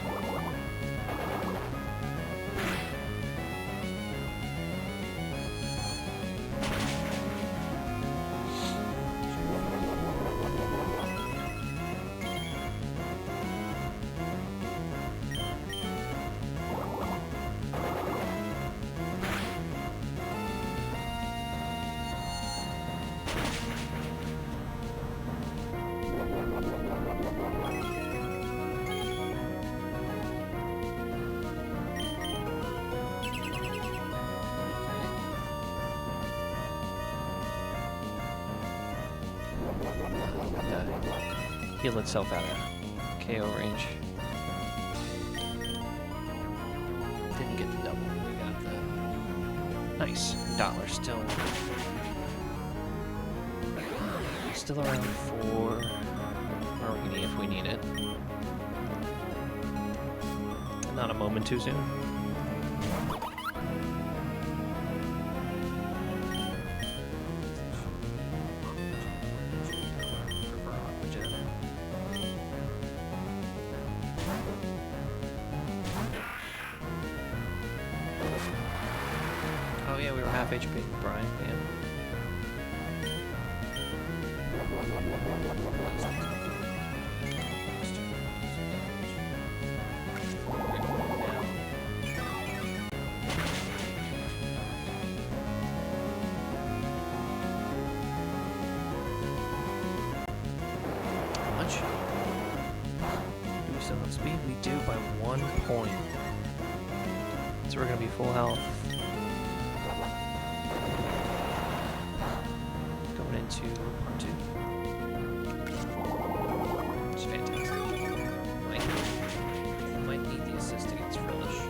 Heal itself out of KO range. Didn't get the double. We got the nice. Dollar still around for Marini if we need it. Not a moment too soon. Oh yeah, we were half HP, Brian. Yeah. How much? Do we still have speed? We do by 1 point. So we're gonna be full health. Going into part 2. It's fantastic. Might need the assist against Frillish.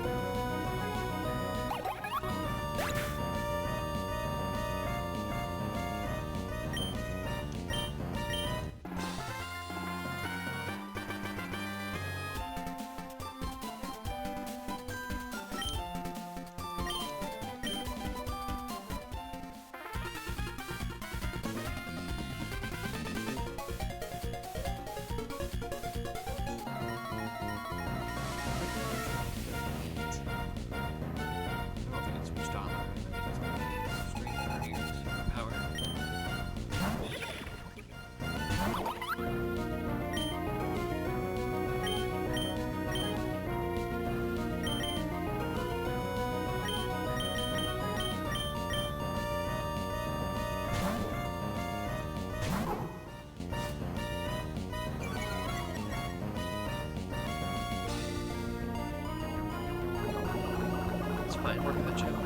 Fine, we're gonna chill.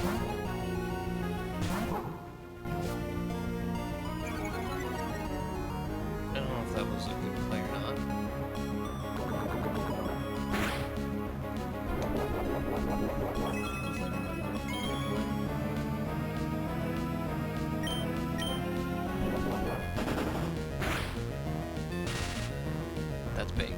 I don't know if that was a good play or not. That's big.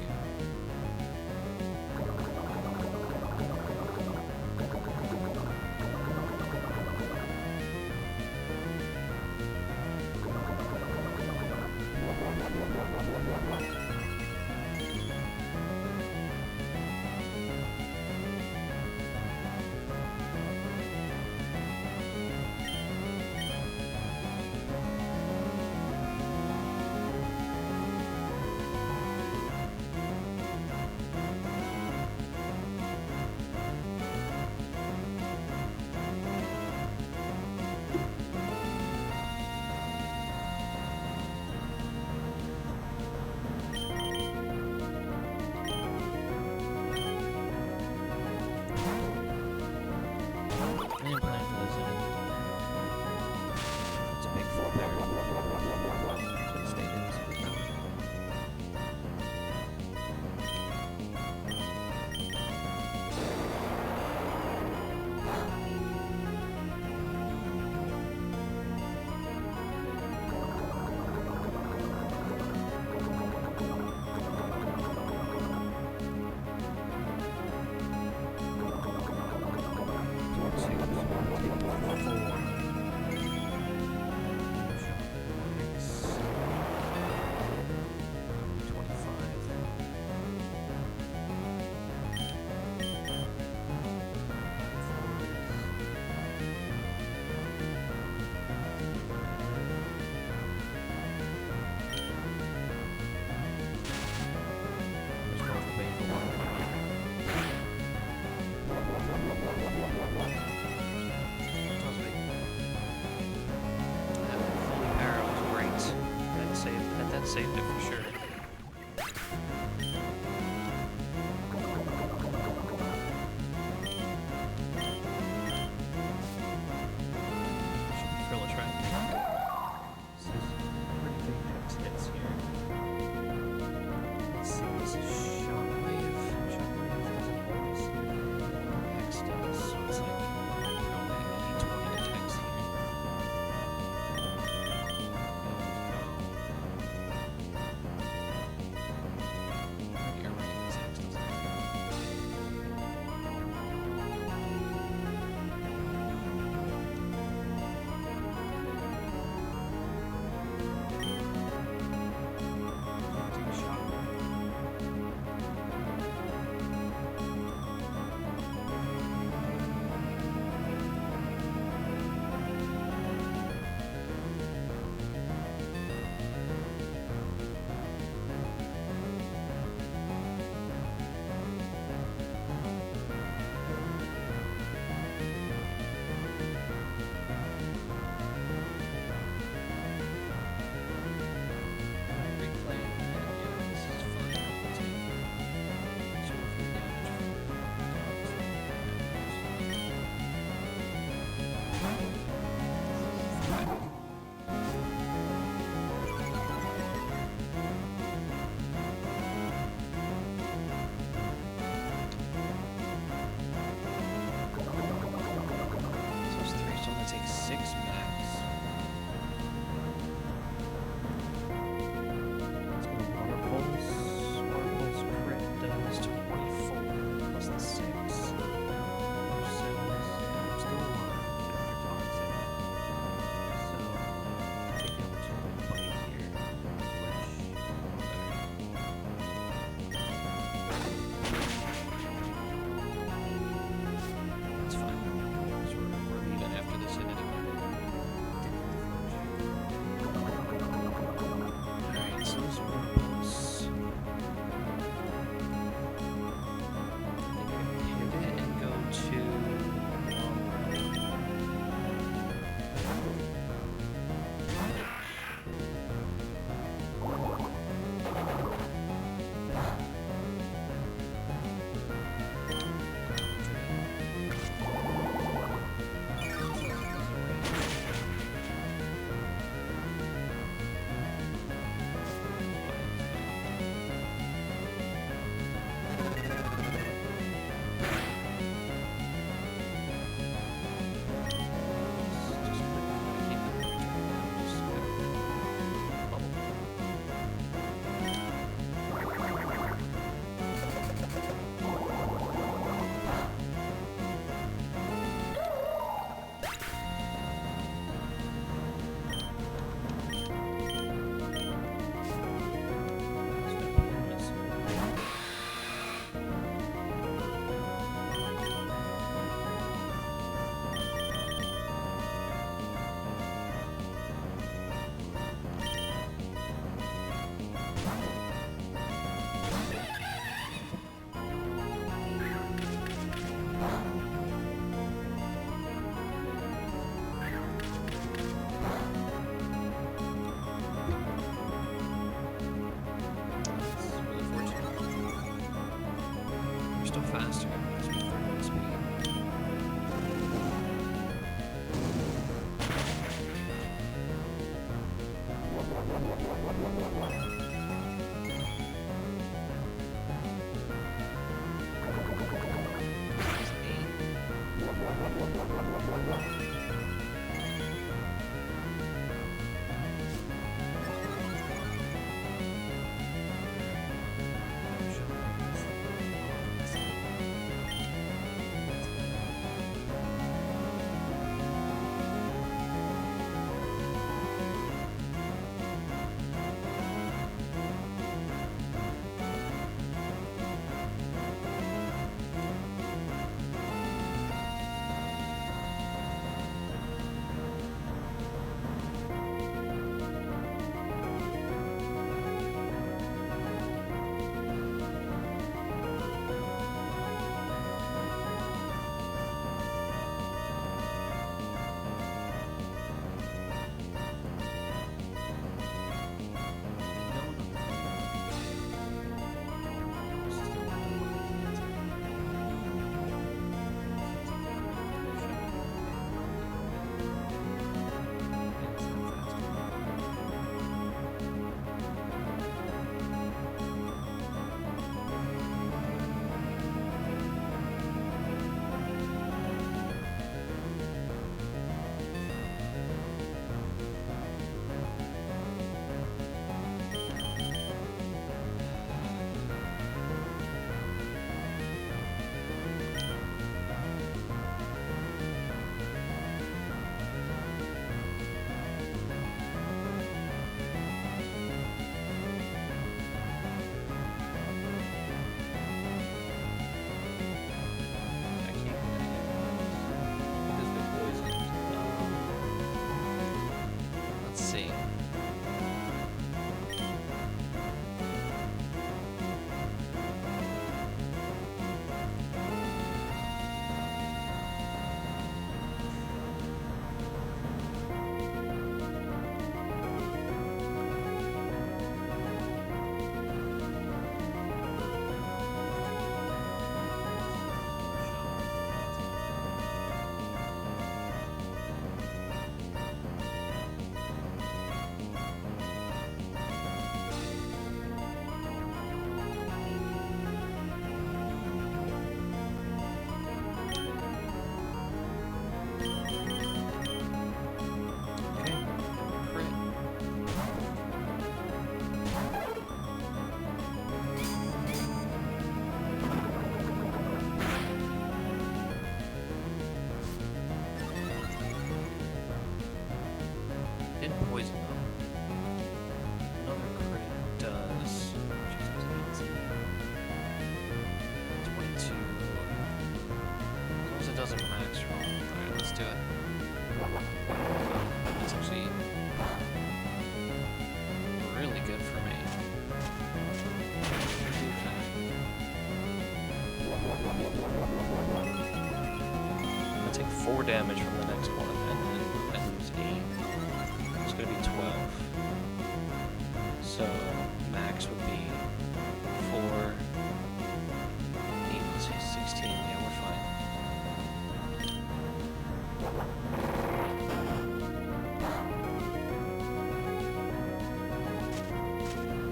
I didn't plan for this end. It's a big four pair. Should have stayed in super power. Saved it for sure. Should be frillish, right?
This is pretty big hex hits here. Let's see, this is Shockwave. Shockwave doesn't always hex does, so it's like only 20 attacks here.
4 damage from the next one, and then I lose 8. It's gonna be 12. So max would be 4, 8, let's say 16. Yeah, we're fine.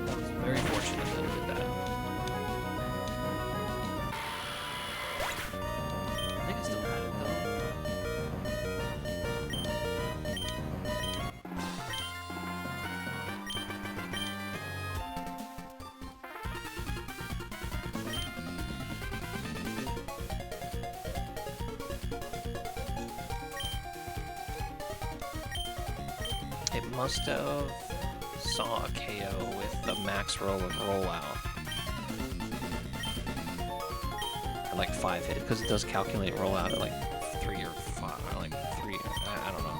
It's very fortunate that I did that. I think I still had it though. It must have saw a KO with the max roll and rollout. At like 5 hit, because it does calculate rollout at like 3 or 5, or like 3, I don't know.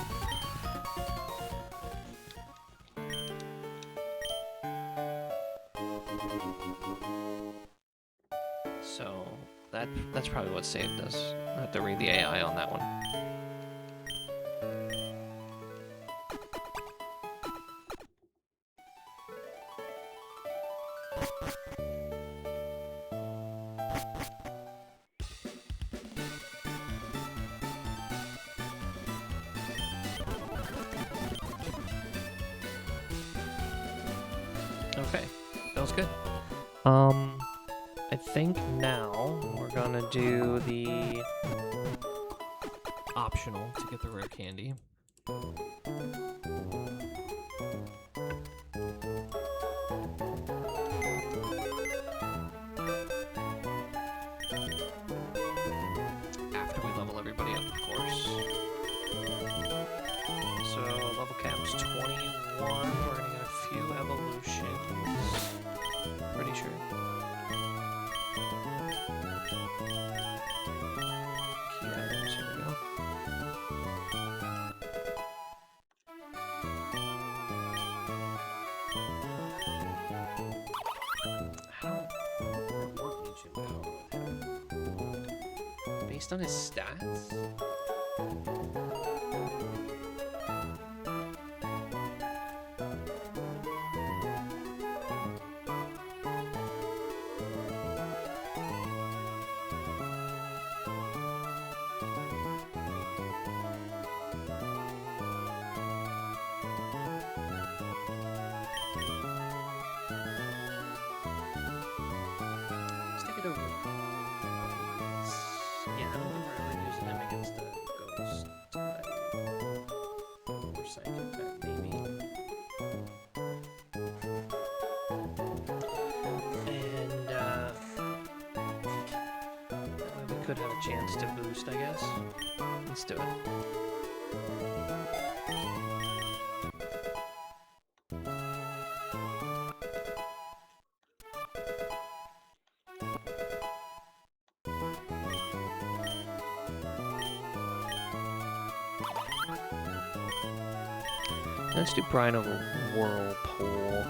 So that's probably what saved us. I have to read the AI on that one. Okay, that was good. I think now we're gonna do the
Optional to get the rare candy. After we level everybody up, of course.
so level cap's 21. We're gonna get a few evolutions. Pretty sure. Key items, here we go. How what ancient power with him? Based on his stats? Let's take it over. Yeah, I don't think we're ever using him against the ghost type. Or psychic type, maybe. And, that way we could have a chance to boost, I guess. Let's do it. Let's do Brine over Whirlpool.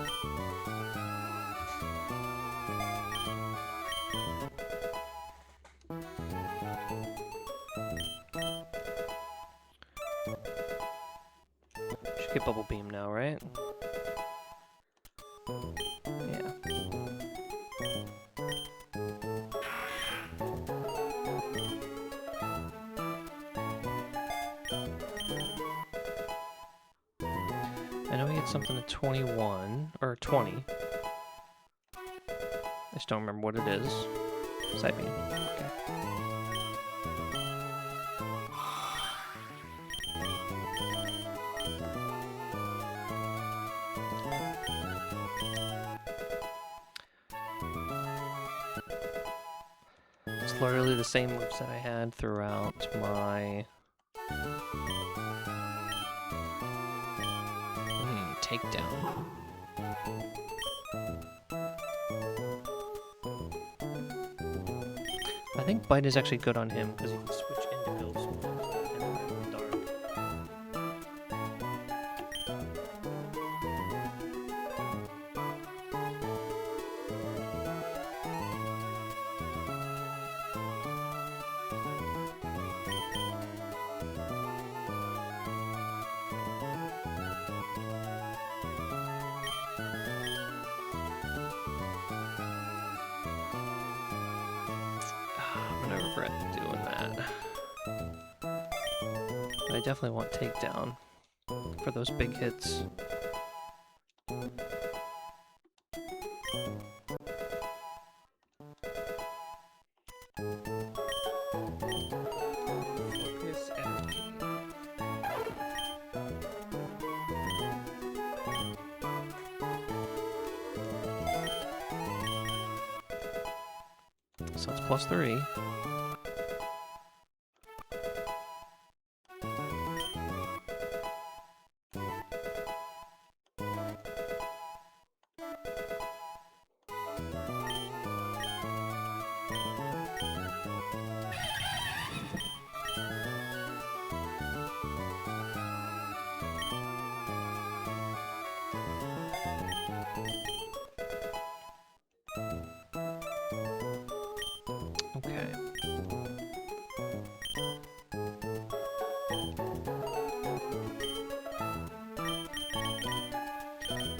Should get Bubble Beam now, right? Yeah. I know we get something at 21, or 20. I just don't remember what it is. Side beam. Okay. It's literally the same moves that I had throughout my...
Takedown.
I think Bite is actually good on him because he can switch into ghost moves and dark. I'm gonna regret doing that. But I definitely want takedown for those big hits. Focus energy. So it's +3. Okay.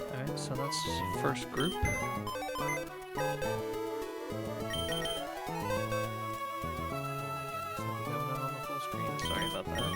Alright, so that's first group. On the full screen. Sorry about that.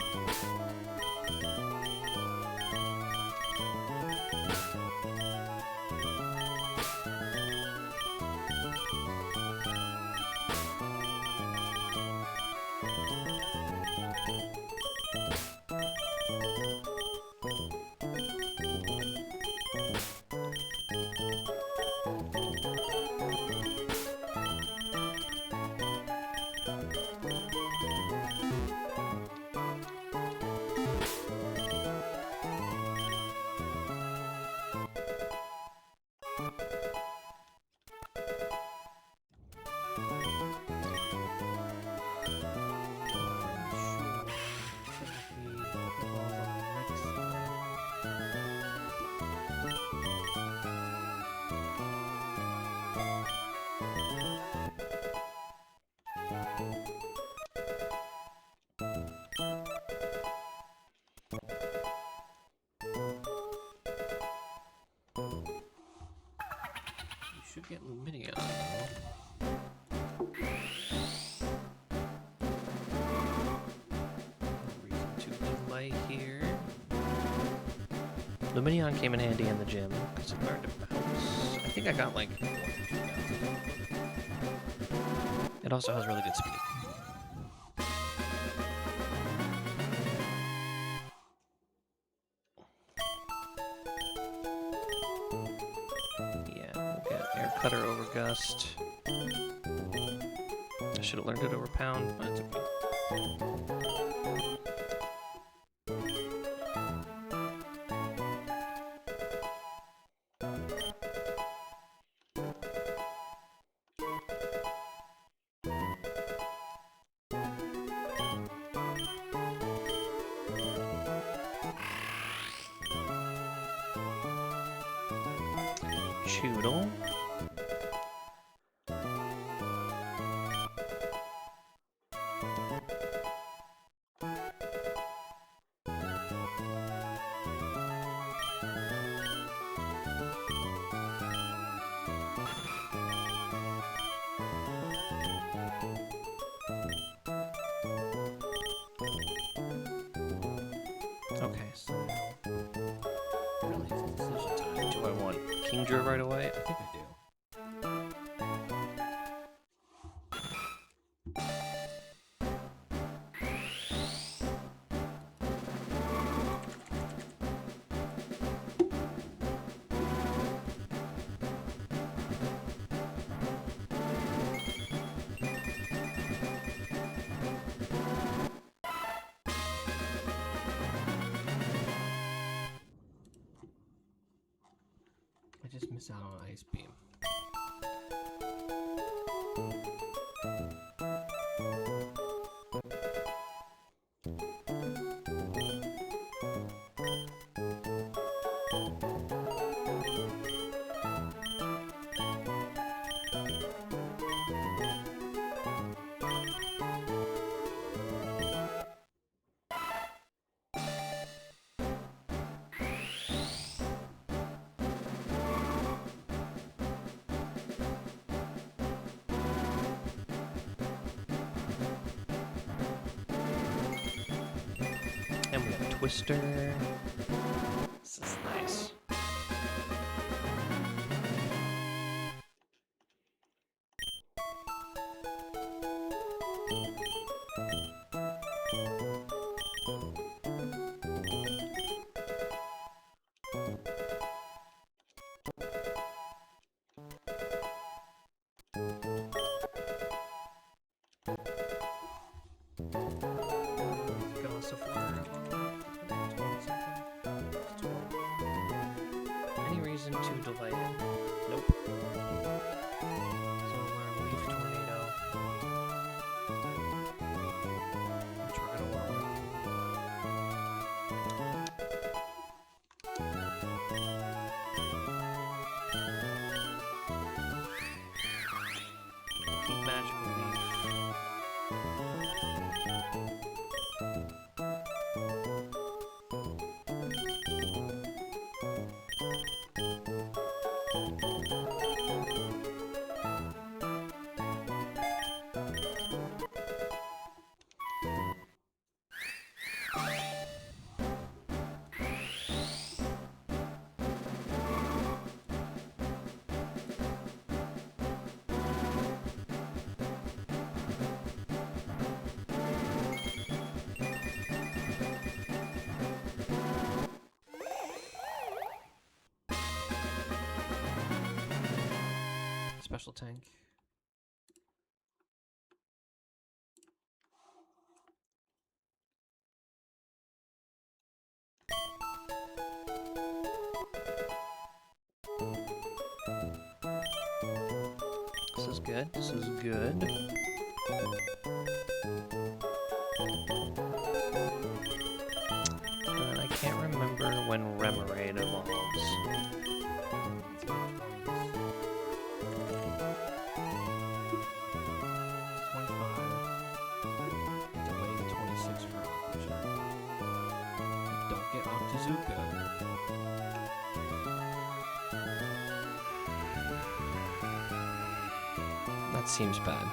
Should get Luminia though. Reason to delay here. Luminion came in handy in the gym because it learned to bounce. I think I got like 1 or 2 bounces. It also has really good speed. Yeah, we'll get Air Cutter over Gust. I should have learned it over Pound, but it's okay. Choodle. Okay, so
Really, it's decision time.
do I want Kingdra right away?
I think I do.
I just miss out on Ice Beam. And we have a Twister. This is nice. Any reason to delay it? Nope. So we're in Leaf Tornado, which we're gonna lower. Keep Magical Leaf. Special tank. This is good. This is good. And I can't remember when Remoraid evolves. That seems bad.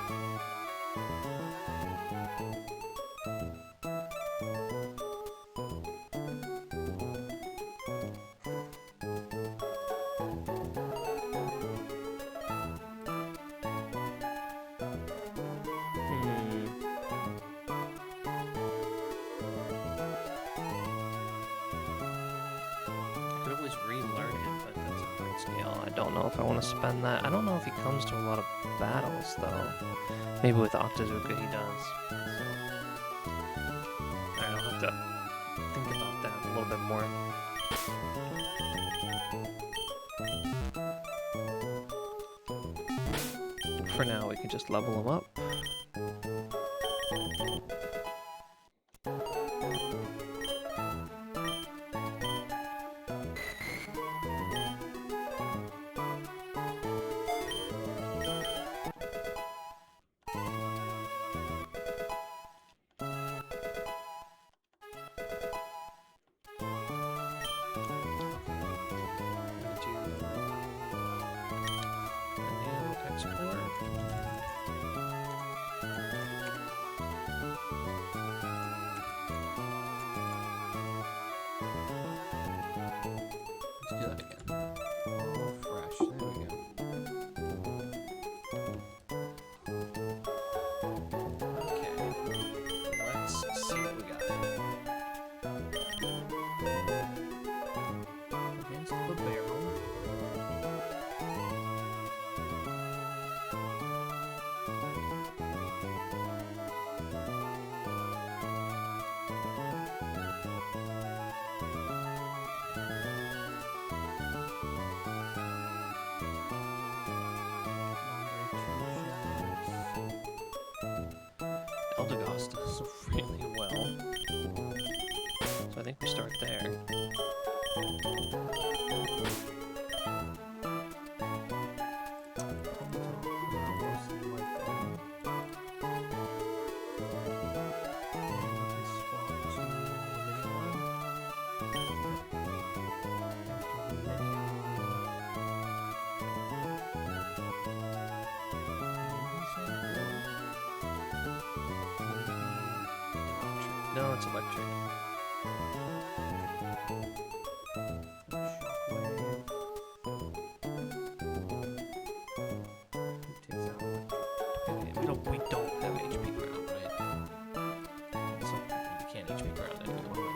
Could always relearn it, but that's a hard scale. I don't know if I want to spend that. I don't know if he comes to a lot of battles, though. Maybe with Octazooka he does. Alright, I'll have to think about that a little bit more. For now, we can just level him up. Eldegoss does really well. So I think we start there. No, it's electric. We don't have HP ground, right? So we can't HP ground anymore.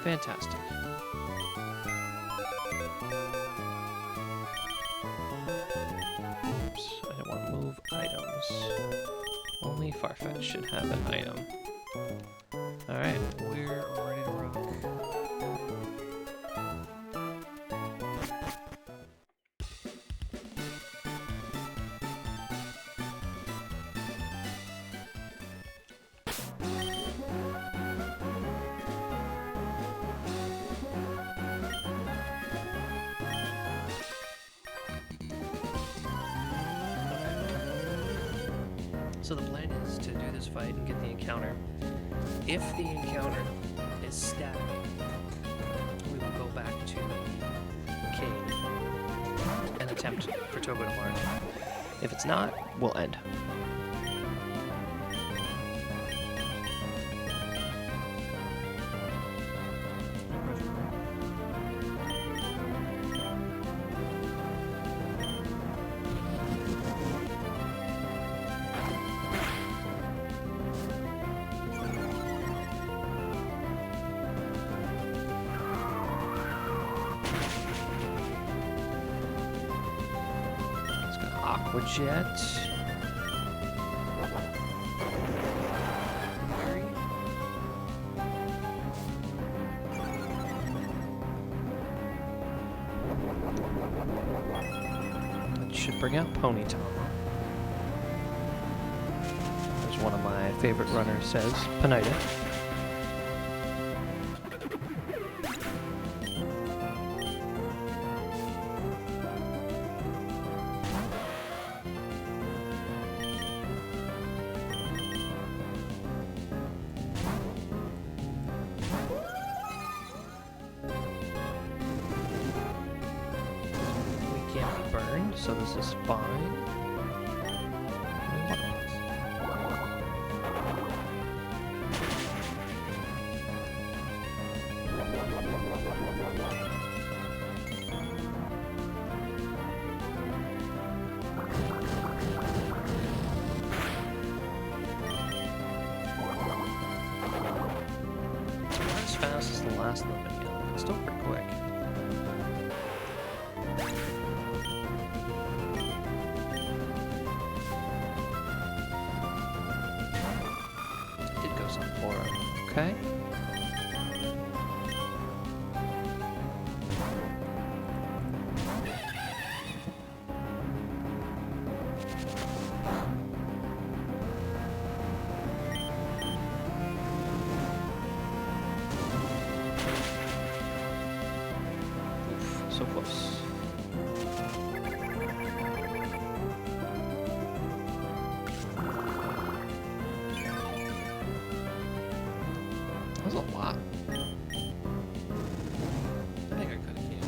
Fantastic. Oops, I don't want to move items. Only Farfetch should have an item. Alright.
We're ready to rock.
So the plan is to do this fight and get the encounter. If the encounter is static, we will go back to the cave and attempt for Togo to march. If it's not, we'll end. Aqua Jet. That should bring out Ponyta. As one of my favorite runners says, Panita. So this is fine. Not as fast as the last limit, but still pretty quick. Okay. Oof, so close. That was a lot.
I think I could have came.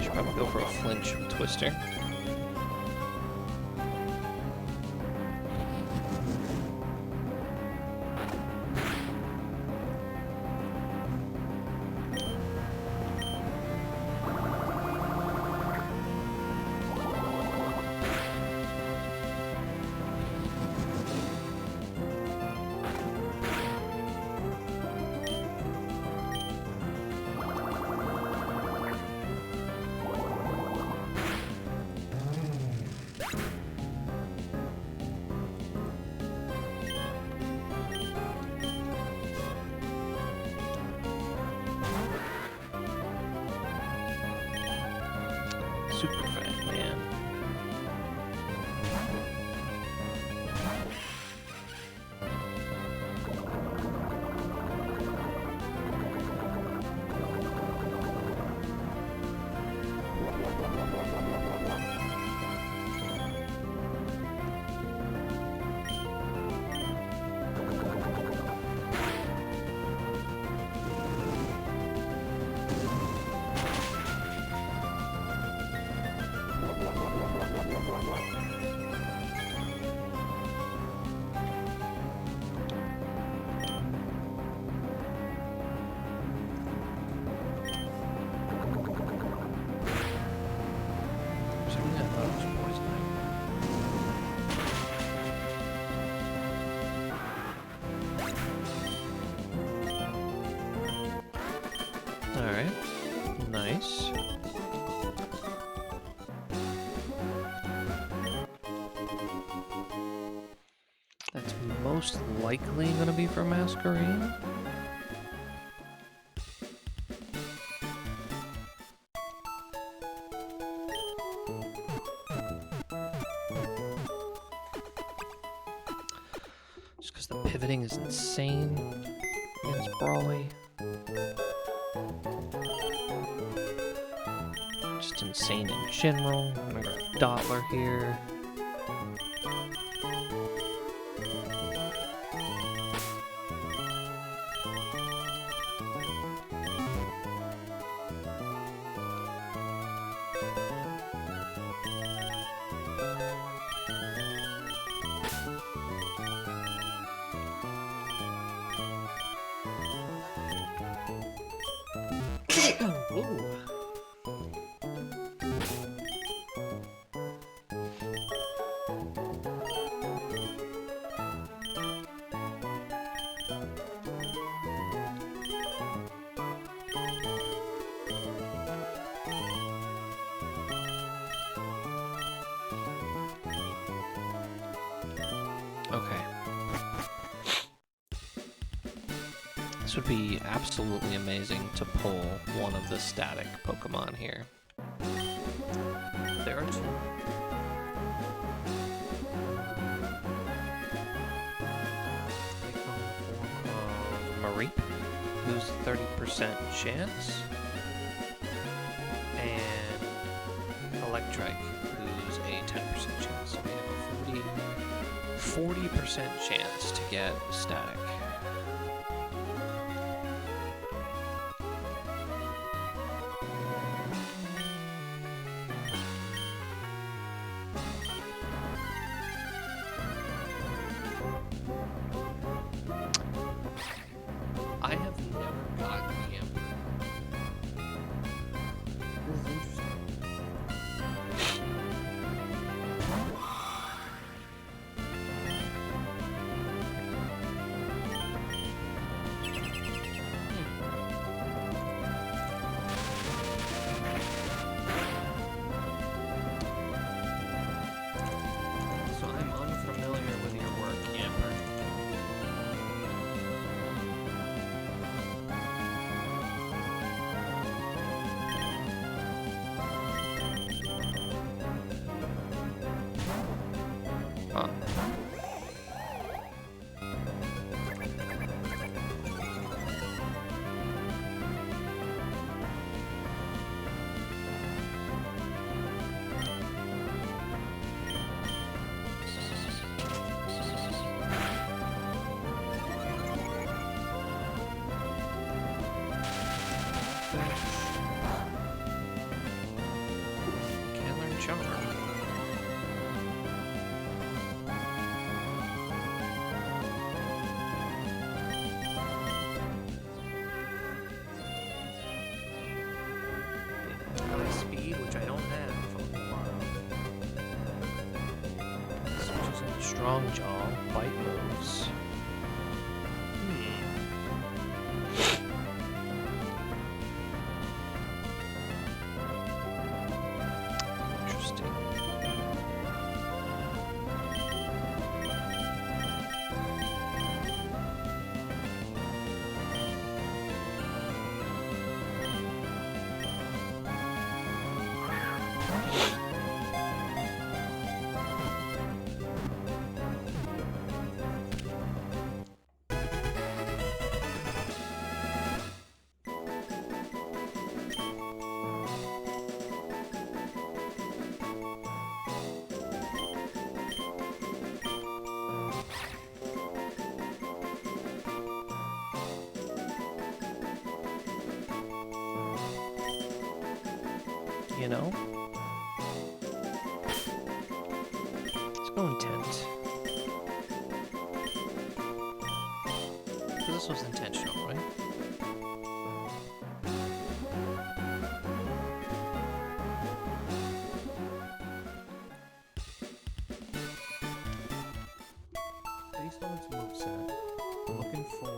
Should probably go for a flinch with Twister. nice. That's most likely going to be for Masquerade. Just because the pivoting is insane against Brawly. Just insane in general. I'm gonna grab Dottler here. Ooh. Okay. This would be absolutely amazing to pull one of the static Pokemon here. There are two. They come in the form of Mareep, who's 30% chance, and Electrike, who's a 10% chance. So we have a 40% chance to get static. I have never gotten the Emperor. This is interesting. So I'm unfamiliar with your work, Yamper. Huh. Can't learn Charm. High speed, which I don't have a lot of. Switches into Strong Jaw, bite moves. Interesting. You know? Let's go intent. So this was intentional, right? Based on its moveset, we're looking for,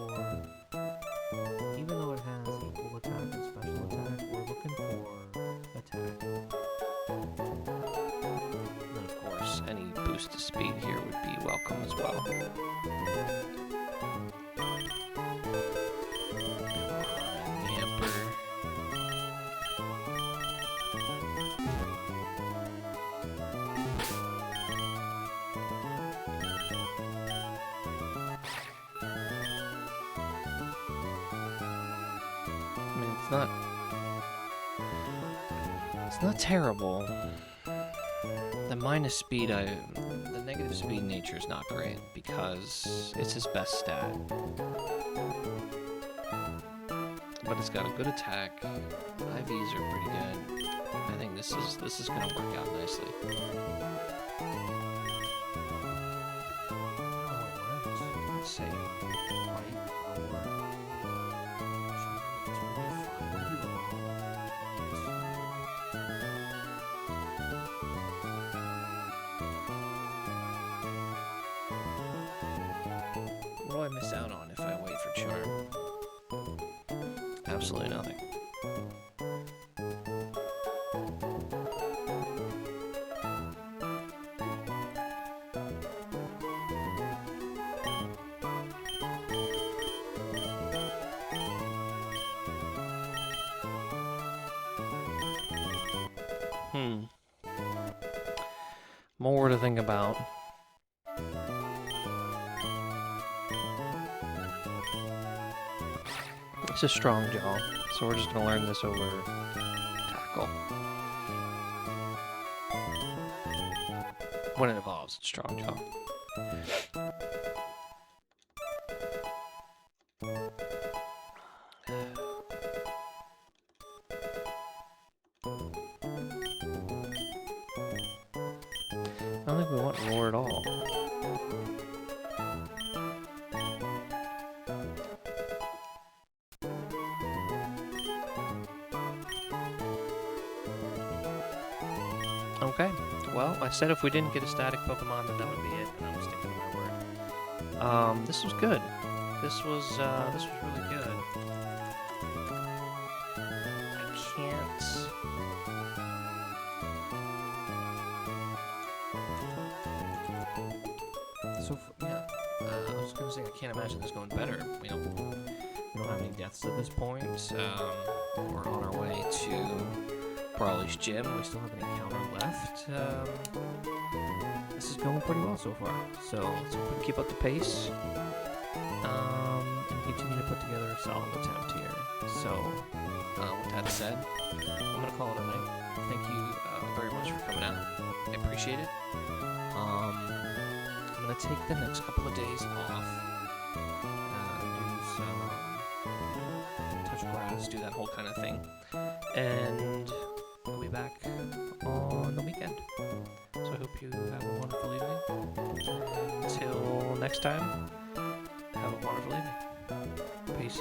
even though it has equal attack and special attack, we're looking for boost to speed here would be welcome as well. It's not terrible. The minus speed, the negative speed nature is not great because it's his best stat. But it's got a good attack. IVs are pretty good. I think this is gonna work out nicely. Let's see. What do I miss out on if I wait for Charm? Absolutely nothing. More to think about. It's a strong jaw, so we're just gonna learn this over tackle. When it evolves, it's strong jaw. I don't think we want roar at all. Okay, well, I said if we didn't get a static Pokemon, then that would be it, and I'm sticking to my word. This was good. This was really good. I can't... yeah, I was gonna say I can't imagine this going better. We don't have any deaths at this point. We're on our way to Brawly's Gym. We still have an encounter left. This is going pretty well so far. So let's hope we can keep up the pace. And continue to put together a solid attempt here. So, with that said, I'm gonna call it a night. Thank you very much for coming out. I appreciate it. I'm gonna take the next couple of days off. Do some touch grass, do that whole kind of thing, and we'll be back on the weekend. So I hope you have a wonderful evening. Until next time, have a wonderful evening. Peace.